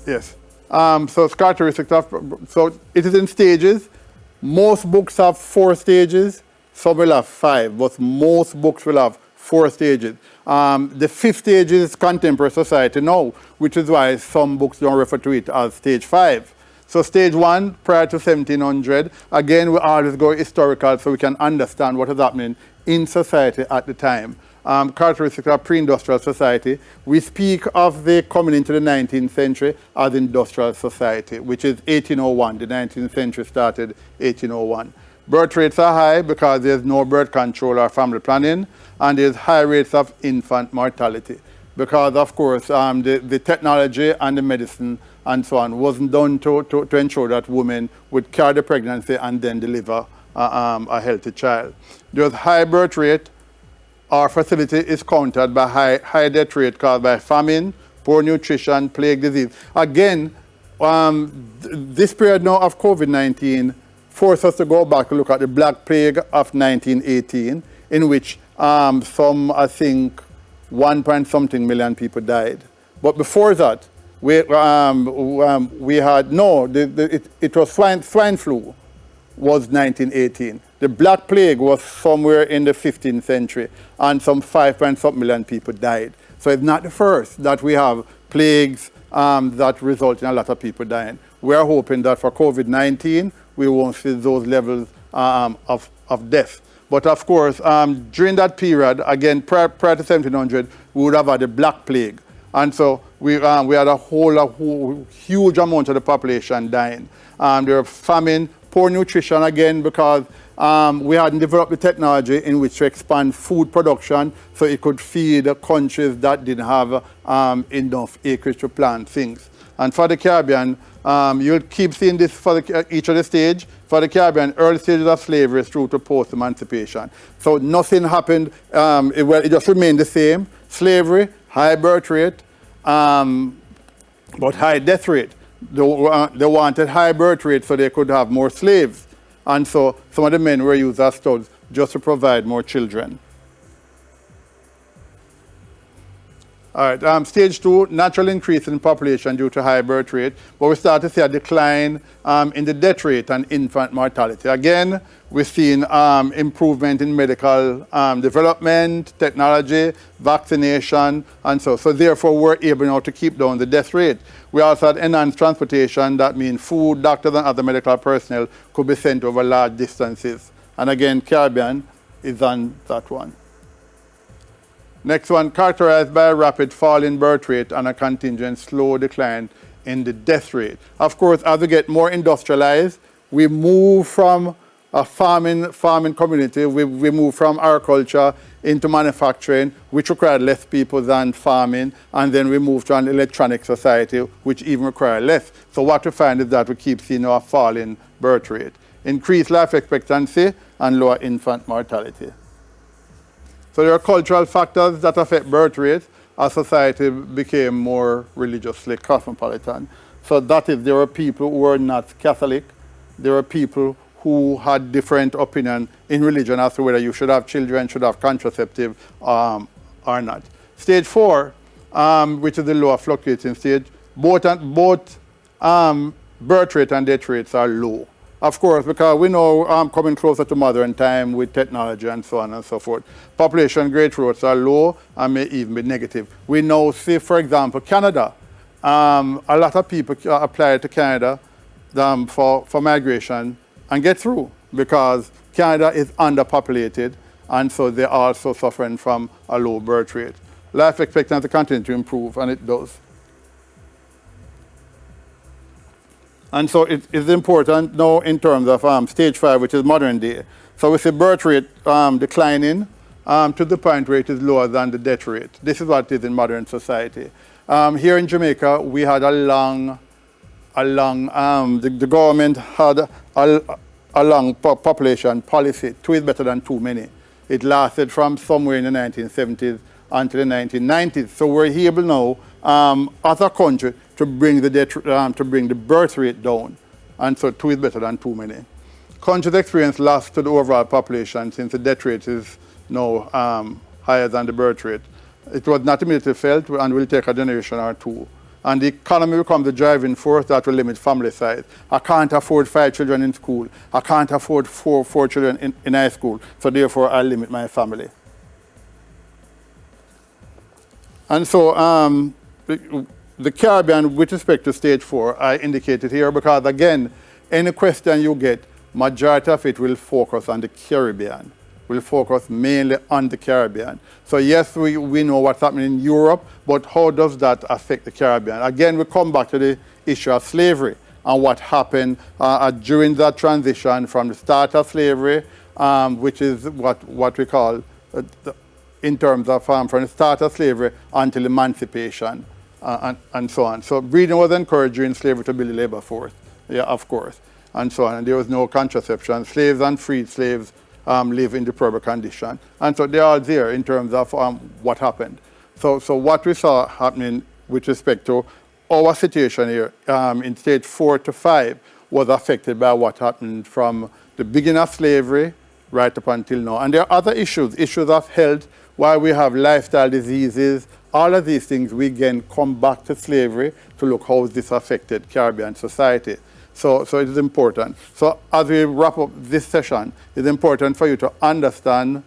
Yes. So it's characteristics of, so it is in stages. Most books have 4 stages. Some will have 5, but most books will have 4 stages. The 5th stage is contemporary society now, which is why some books don't refer to it as stage 5. So stage 1, prior to 1700, again, we always go historical so we can understand what is happening in society at the time. Characteristics of pre-industrial society. We speak of the coming into the 19th century as industrial society, which is 1801. The 19th century started 1801. Birth rates are high because there's no birth control or family planning, and there's high rates of infant mortality because, of course, the technology and the medicine and so on wasn't done to ensure that women would carry the pregnancy and then deliver a healthy child. There's high birth rate. Our fertility is countered by high death rate caused by famine, poor nutrition, plague disease. Again, this period now of COVID-19 forced us to go back and look at the Black Plague of 1918, in which some, I think, 1 point something million people died. But before that, we had, no, it was swine flu was 1918. The Black Plague was somewhere in the 15th century, and some 5 point something million people died. So it's not the first that we have plagues that result in a lot of people dying. We're hoping that for COVID-19, we won't see those levels of death. But of course, during that period, again, prior to 1700, we would have had the Black Plague. And so we had a whole huge amount of the population dying. There were famine, poor nutrition again, because we hadn't developed the technology in which to expand food production so it could feed countries that didn't have enough acreage to plant things. And for the Caribbean, you'll keep seeing this for each of the stage. For the Caribbean, early stages of slavery through to post-emancipation. So nothing happened, it just remained the same. Slavery, high birth rate, but high death rate. They wanted high birth rate so they could have more slaves. And so some of the men were used as studs just to provide more children. All right, stage 2, natural increase in population due to high birth rate, but we start to see a decline in the death rate and infant mortality. Again, we've seen improvement in medical development, technology, vaccination, and so therefore we're able now to keep down the death rate. We also had enhanced transportation. That means food, doctors, and other medical personnel could be sent over large distances. And again, Caribbean is on that one. Next one, characterized by a rapid fall in birth rate and a contingent slow decline in the death rate. Of course, as we get more industrialized, we move from a farming community, we move from agriculture into manufacturing, which required less people than farming, and then we move to an electronic society, which even requires less. So what we find is that we keep seeing a fall in birth rate, increased life expectancy, and lower infant mortality. So there are cultural factors that affect birth rate as society became more religiously cosmopolitan. So that is, there were people who were not Catholic, there were people who had different opinion in religion as to whether you should have children, should have contraceptive or not. Stage 4, which is the lower fluctuating stage, both birth rate and death rates are low. Of course, because we know coming closer to modern time with technology and so on and so forth. Population growth rates are low and may even be negative. We now see, for example, Canada. A lot of people apply to Canada for migration and get through because Canada is underpopulated, and so they're also suffering from a low birth rate. Life expectancy continues to improve, and it does. And so it is important now in terms of stage 5, which is modern day. So we see birth rate declining to the point where it is lower than the death rate. This is what it is in modern society. Here in Jamaica, we had the government had a long population policy. 2 is better than too many. It lasted from somewhere in the 1970s until the 1990s. So we're able now, as a country, to bring the birth rate down, and so 2 is better than too many. Countries experience loss to the overall population since the death rate is now higher than the birth rate. It was not immediately felt and will take a generation or 2. And the economy becomes the driving force that will limit family size. I can't afford 5 children in school. I can't afford four children in high school, so therefore I limit my family. And so the Caribbean, with respect to stage 4, I indicated here because, again, any question you get, majority of it will focus on the Caribbean, will focus mainly on the Caribbean. So yes, we know what's happening in Europe, but how does that affect the Caribbean? Again, we come back to the issue of slavery and what happened during that transition from the start of slavery, which is what we call, in terms of from the start of slavery until emancipation. And so on. So breeding was encouraged during slavery to build the labor force, yeah, of course, and so on. And there was no contraception. Slaves and freed slaves live in deplorable condition. And so they're all there in terms of what happened. So what we saw happening with respect to our situation here in stage 4 to 5 was affected by what happened from the beginning of slavery right up until now. And there are other issues of health, why we have lifestyle diseases. All of these things, we again come back to slavery to look how this affected Caribbean society. So it is important. So as we wrap up this session, it's important for you to understand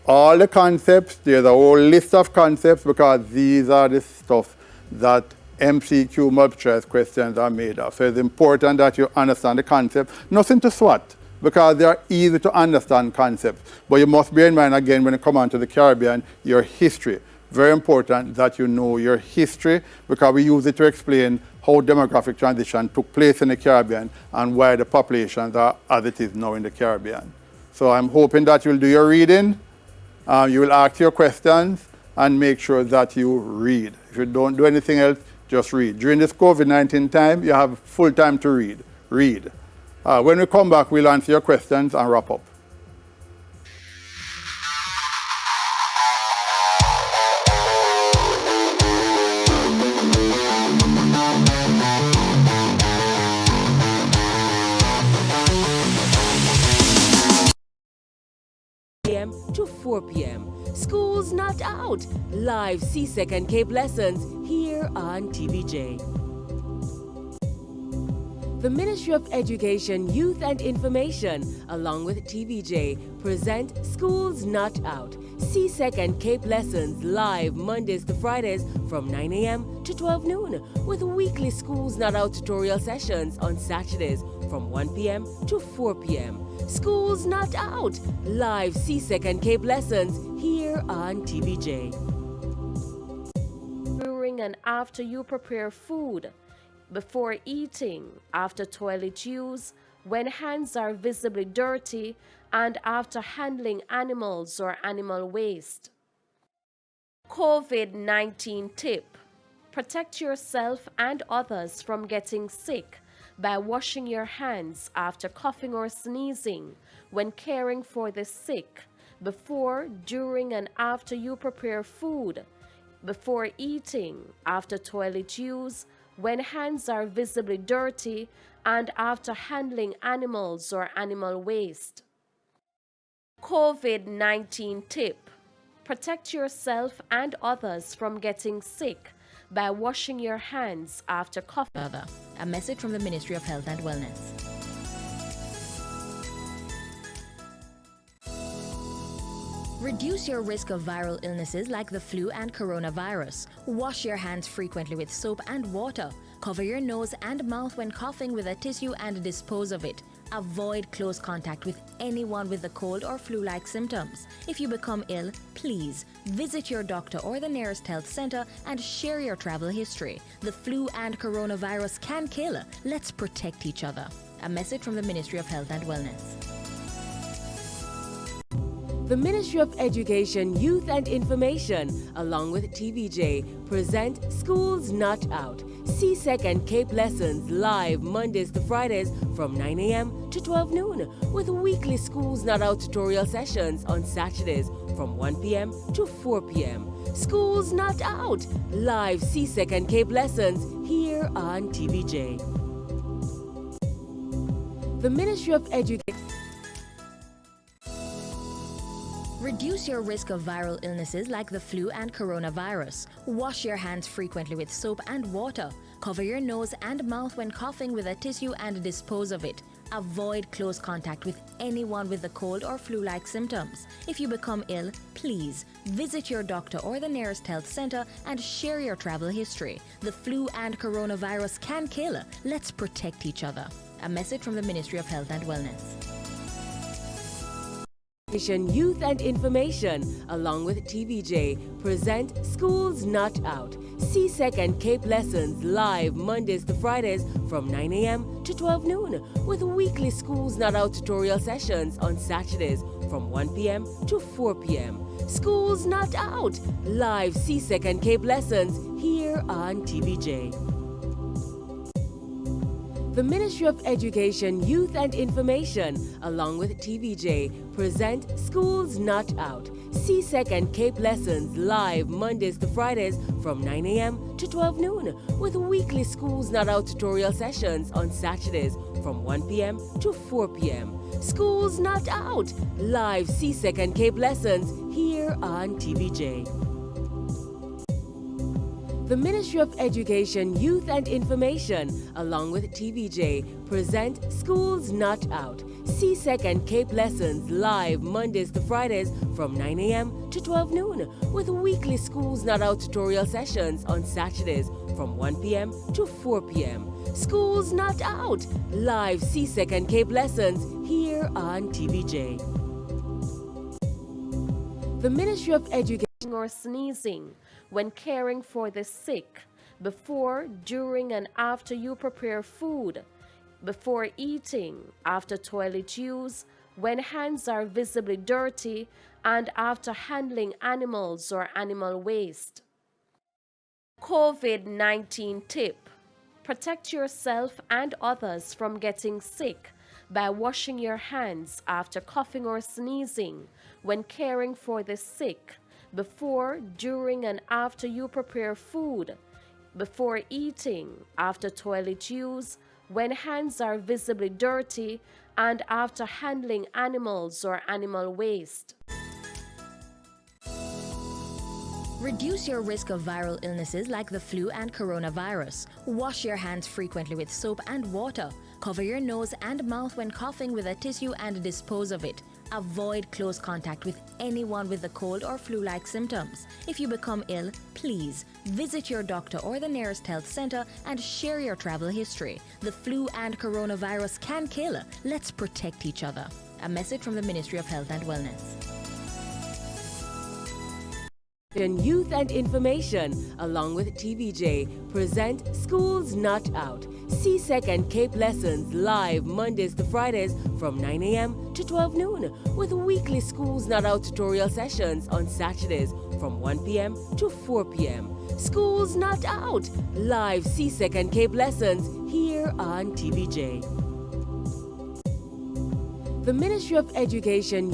all the concepts. There's a whole list of concepts because these are the stuff that MCQ multiple choice questions are made of. So it's important that you understand the concept. Nothing to SWAT, because they are easy to understand concepts. But you must bear in mind, again, when you come on to the Caribbean, your history. Very important that you know your history, because we use it to explain how demographic transition took place in the Caribbean and why the populations are as it is now in the Caribbean. So I'm hoping that you'll do your reading, you will ask your questions, and make sure that you read. If you don't do anything else, just read. During this COVID-19 time, you have full time to read. Read. When we come back, we'll answer your questions and wrap up. To 4 p.m. School's Not Out. Live CSEC and CAPE lessons here on TVJ. The Ministry of Education, Youth and Information, along with TVJ, present Schools Not Out. CSEC and CAPE lessons live Mondays to Fridays from 9 a.m. to 12 noon, with weekly Schools Not Out tutorial sessions on Saturdays from 1 p.m. to 4 p.m. Schools Not Out. Live CSEC and CAPE lessons here on TVJ. During and after you prepare food, before eating, after toilet use, when hands are visibly dirty, and after handling animals or animal waste. COVID-19 tip: protect yourself and others from getting sick by washing your hands after coughing or sneezing, when caring for the sick, before, during, and after you prepare food, before eating, after toilet use, when hands are visibly dirty, and after handling animals or animal waste. COVID-19 tip: protect yourself and others from getting sick by washing your hands after coughing. A message from the Ministry of Health and Wellness. Reduce your risk of viral illnesses like the flu and coronavirus. Wash your hands frequently with soap and water. Cover your nose and mouth when coughing with a tissue and dispose of it. Avoid close contact with anyone with the cold or flu-like symptoms. If you become ill, please visit your doctor or the nearest health center and share your travel history. The flu and coronavirus can kill. Let's protect each other. A message from the Ministry of Health and Wellness. The Ministry of Education, Youth and Information, along with TVJ, present Schools Not Out. CSEC and CAPE lessons live Mondays to Fridays from 9 a.m. to 12 noon, with weekly Schools Not Out tutorial sessions on Saturdays from 1 p.m. to 4 p.m. Schools Not Out, live CSEC and CAPE lessons here on TVJ. The Ministry of Education. Reduce your risk of viral illnesses like the flu and coronavirus. Wash your hands frequently with soap and water. Cover your nose and mouth when coughing with a tissue and dispose of it. Avoid close contact with anyone with the cold or flu-like symptoms. If you become ill, please visit your doctor or the nearest health center and share your travel history. The flu and coronavirus can kill. Let's protect each other. A message from the Ministry of Health and Wellness. Youth and Information, along with TVJ, present Schools Not Out. CSEC and CAPE lessons live Mondays to Fridays from 9 a.m. to 12 noon, with weekly Schools Not Out tutorial sessions on Saturdays from 1 p.m. to 4 p.m. Schools Not Out, live CSEC and CAPE lessons here on TVJ. The Ministry of Education, Youth and Information, along with TVJ, present Schools Not Out. CSEC and CAPE lessons live Mondays to Fridays from 9 a.m. to 12 noon, with weekly Schools Not Out tutorial sessions on Saturdays from 1 p.m. to 4 p.m. Schools Not Out, live CSEC and CAPE lessons here on TVJ. The Ministry of Education, Youth and Information, along with TVJ, present Schools Not Out. CSEC and CAPE lessons live Mondays to Fridays from 9 a.m. to 12 noon, with weekly Schools Not Out tutorial sessions on Saturdays from 1 p.m. to 4 p.m. Schools Not Out, live CSEC and CAPE lessons here on TVJ. The Ministry of Education Or sneezing when caring for the sick, before, during, and after you prepare food, before eating, after toilet use, when hands are visibly dirty, and after handling animals or animal waste. COVID-19 tip: protect yourself and others from getting sick by washing your hands after coughing or sneezing, when caring for the sick, before, during, and after you prepare food, before eating, after toilet use, when hands are visibly dirty, and after handling animals or animal waste. Reduce your risk of viral illnesses like the flu and coronavirus. Wash your hands frequently with soap and water. Cover your nose and mouth when coughing with a tissue and dispose of it. Avoid close contact with anyone with the cold or flu-like symptoms. If you become ill, please visit your doctor or the nearest health center and share your travel history. The flu and coronavirus can kill. Let's protect each other. A message from the Ministry of Health and Wellness. Youth and Information, along with TVJ, present Schools Not Out. CSEC and CAPE lessons live Mondays to Fridays from 9 a.m. to 12 noon, with weekly Schools Not Out tutorial sessions on Saturdays from 1 p.m. to 4 p.m. Schools Not Out, live CSEC and CAPE lessons here on TVJ. The Ministry of Education.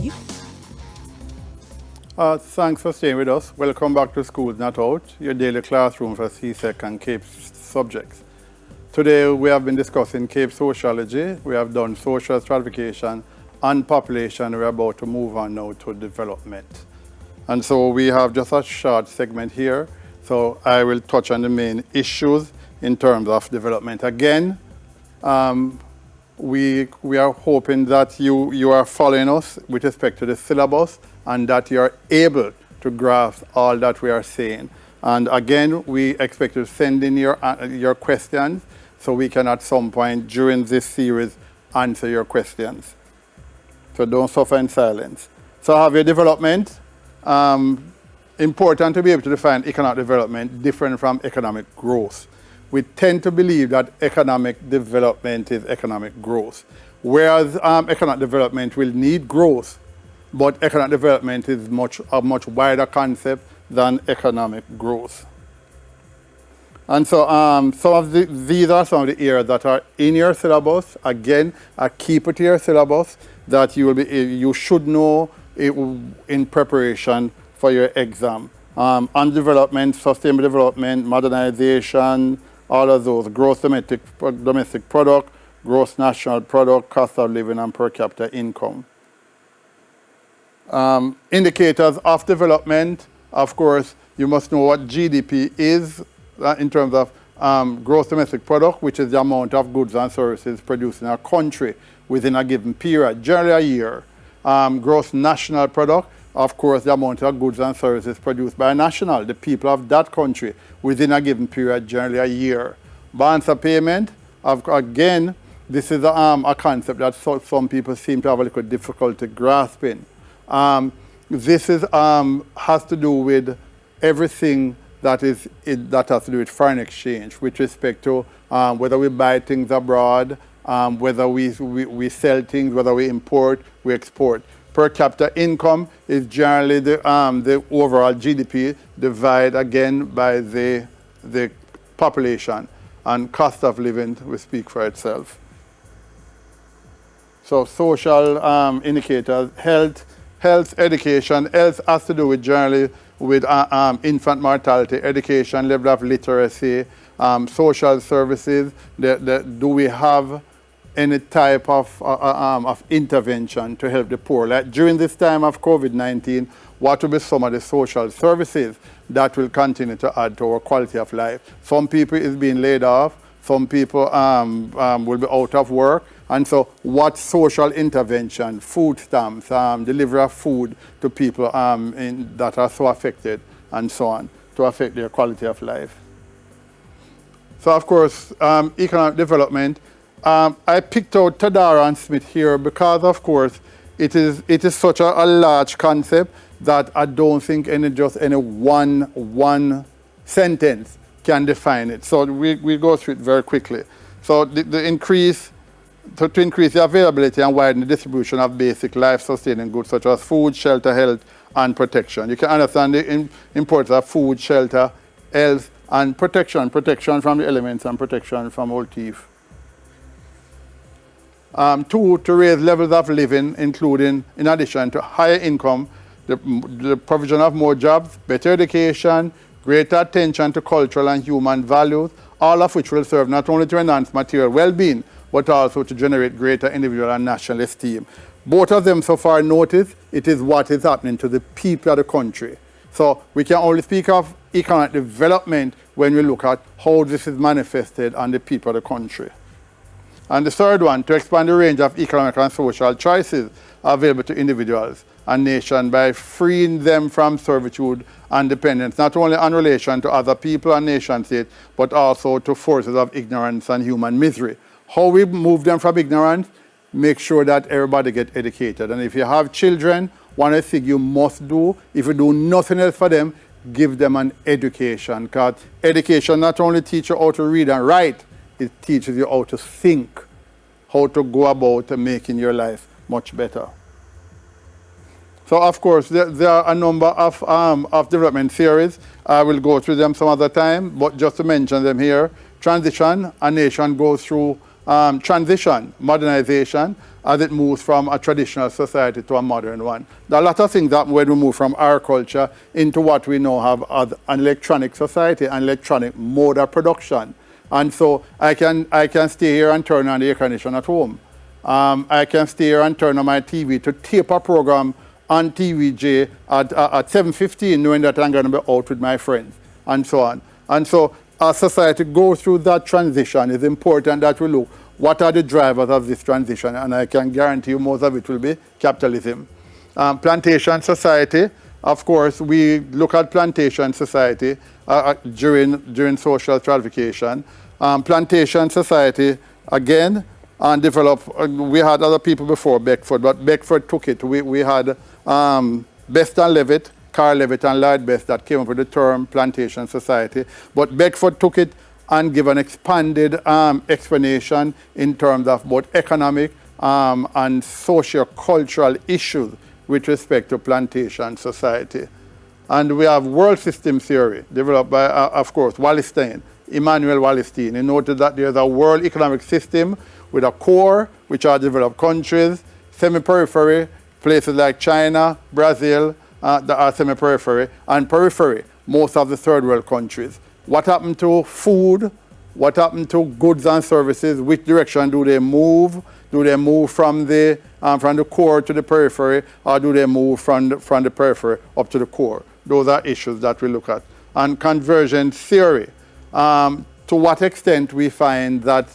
Thanks for staying with us. Welcome back to Schools Not Out, your daily classroom for CSEC and CAPE subjects. Today we have been discussing Cape Sociology, we have done social stratification and population. We're about to move on now to development. And so we have just a short segment here. So I will touch on the main issues in terms of development. Again, we are hoping that you are following us with respect to the syllabus and that you are able to grasp all that we are saying. And again, we expect to send in your questions so we can at some point during this series answer your questions. So don't suffer in silence. So have your development. Important to be able to define economic development different from economic growth. We tend to believe that economic development is economic growth, whereas economic development will need growth, but economic development is a much wider concept than economic growth. And so these are some of the areas that are in your syllabus. Again, keep it to your syllabus that you should know in preparation for your exam. On development, sustainable development, modernization, all of those, gross domestic product, gross national product, cost of living, and per capita income. Indicators of development, of course, you must know what GDP is in terms of gross domestic product, which is the amount of goods and services produced in a country within a given period, generally a year. Gross national product, of course, the amount of goods and services produced by a national, the people of that country, within a given period, generally a year. Balance of payment, again, this is a concept that some people seem to have a little difficulty grasping. This has to do with everything that has to do with foreign exchange, with respect to whether we buy things abroad, whether we sell things, whether we import, we export. Per capita income is generally the overall GDP divided again by the population, and cost of living will speak for itself. So social indicators, health, education. Health has to do with generally with infant mortality, education, level of literacy, social services. Do we have any type of intervention to help the poor? Like during this time of COVID-19, what will be some of the social services that will continue to add to our quality of life? Some people is being laid off, some people will be out of work, and so what social intervention, food stamps, delivery of food to people that are so affected, and so on, to affect their quality of life. So of course, economic development, I picked out Tadara and Smith here because, of course, it is such a large concept that I don't think any one sentence can define it. So we go through it very quickly. So to increase the availability and widen the distribution of basic life-sustaining goods such as food, shelter, health, and protection. You can understand the importance of food, shelter, health, and protection. Protection from the elements and protection from old thief. 2, to raise levels of living, including, in addition to higher income, the provision of more jobs, better education, greater attention to cultural and human values, all of which will serve not only to enhance material well-being, but also to generate greater individual and national esteem. Both of them so far notice it is what is happening to the people of the country. So we can only speak of economic development when we look at how this is manifested on the people of the country. And the third one, to expand the range of economic and social choices available to individuals and nations by freeing them from servitude and dependence, not only in relation to other people and nation states, but also to forces of ignorance and human misery. How we move them from ignorance? Make sure that everybody gets educated. And if you have children, one of the things you must do, if you do nothing else for them, give them an education. Because education not only teaches you how to read and write, it teaches you how to think, how to go about making your life much better. So of course, there are a number of development theories. I will go through them some other time, but just to mention them here. Transition, a nation goes through transition, modernization, as it moves from a traditional society to a modern one. There are a lot of things that when we move from our culture into what we now have as an electronic society, an electronic mode of production. And so I can stay here and turn on the air conditioner at home. I can stay here and turn on my TV to tape a program on TVJ at 7:15, knowing that I'm going to be out with my friends, and so on. And so as society goes through that transition, it's important that we look what are the drivers of this transition, and I can guarantee you most of it will be capitalism. Plantation society, of course, we look at plantation society during social stratification. Plantation society, again, and developed, we had other people before Beckford, but Beckford took it. We had Best and Levitt, Carl Levitt and Lloyd Best that came up with the term plantation society. But Beckford took it and gave an expanded explanation in terms of both economic and socio-cultural issues with respect to plantation society. And we have world system theory developed by, of course, Wallerstein, Immanuel Wallerstein. He noted that there's a world economic system with a core, which are developed countries, semi-periphery, places like China, Brazil, that are semi-periphery, and periphery, most of the third world countries. What happened to food? What happened to goods and services? Which direction do they move? Do they move from the core to the periphery, or do they move from the periphery up to the core? Those are issues that we look at. And convergence theory. To what extent we find that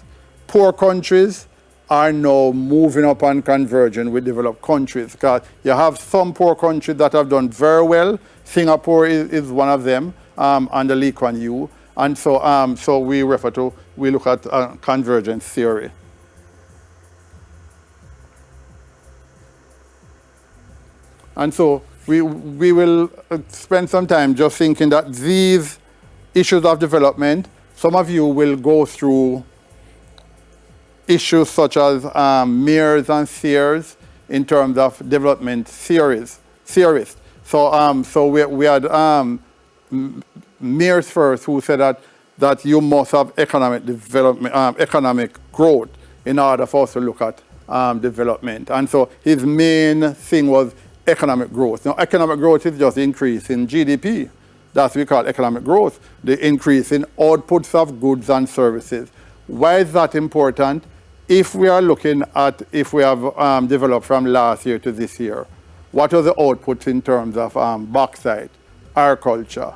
poor countries are now moving up and converging with developed countries. Because you have some poor countries that have done very well. Singapore is one of them, under Lee Kuan Yew. And so we look at convergence theory. And so we will spend some time just thinking that these issues of development, some of you will go through issues such as Mears and Sears in terms of development theorists. So we had Mears first, who said that you must have economic development, economic growth in order for us to look at development. And so his main thing was economic growth. Now, economic growth is just increase in GDP. That's what we call economic growth, the increase in outputs of goods and services. Why is that important? If we are looking at, if we have developed from last year to this year, what are the outputs in terms of bauxite, agriculture,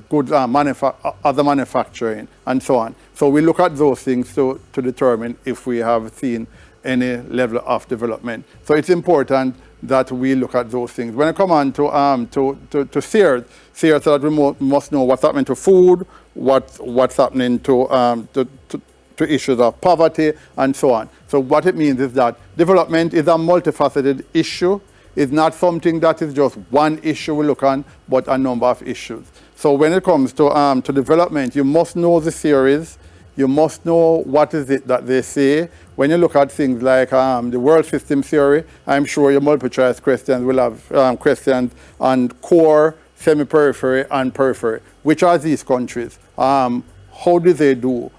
goods, other manufacturing, and so on. So we look at those things to determine if we have seen any level of development. So it's important that we look at those things. When I come on to Sears said that we must know what's happening to food, what's happening to issues of poverty, and so on. So what it means is that development is a multifaceted issue. It's not something that is just one issue we look on, but a number of issues. So when it comes to development, you must know the theories. You must know what is it that they say. When you look at things like the world system theory, I'm sure your multiple choice questions will have questions on core, semi-periphery, and periphery. Which are these countries? How do they do?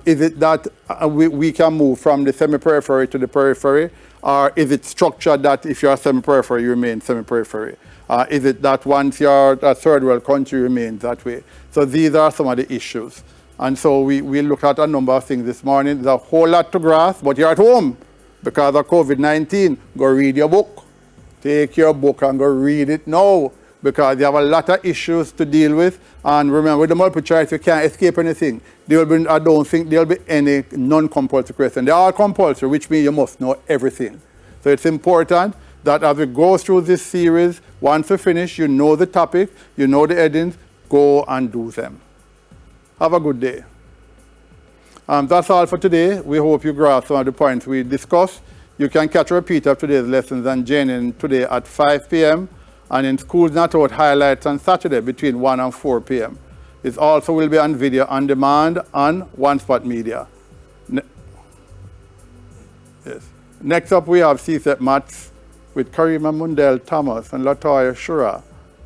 Is it that we can move from the semi-periphery to the periphery? Or is it structured that if you're semi-periphery, you remain semi-periphery? Is it that once you're a third world country, you remain that way? So these are some of the issues. And so we look at a number of things this morning. There's a whole lot to grasp, but you're at home because of COVID-19. Go read your book. Take your book and go read it now, because you have a lot of issues to deal with. And remember, with the multiple choice, you can't escape anything. I don't think there'll be any non-compulsory questions. They're all compulsory, which means you must know everything. So it's important that as we go through this series, once we finish, you know the topic, you know the headings, go and do them. Have a good day. That's all for today. We hope you grasp some of the points we discussed. You can catch a repeat of today's lessons and join in today at 5 p.m. and in Schools Not Out highlights on Saturday between 1 and 4 p.m. It also will be on video on demand on One Spot Media. Yes. Next up, we have CSEP Maths with Karima Mundell Thomas and Latoya Shura.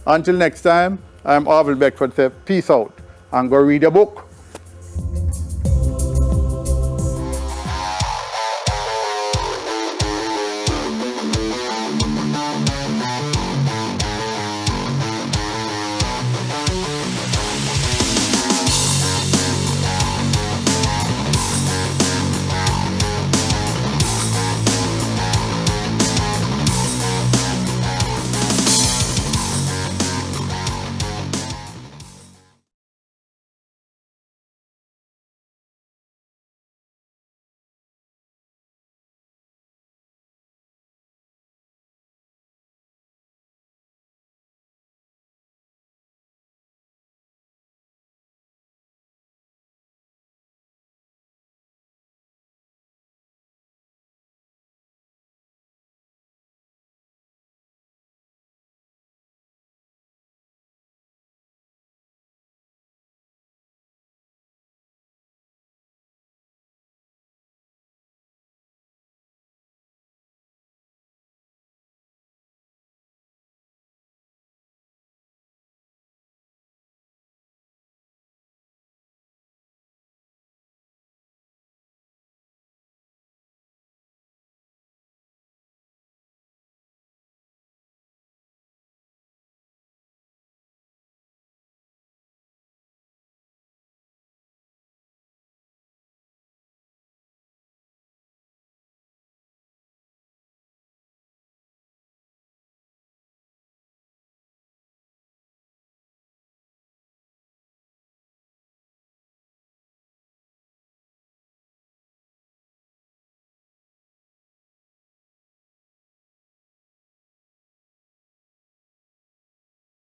Until next time, I'm Orville Beckford. Say peace out and go read your book.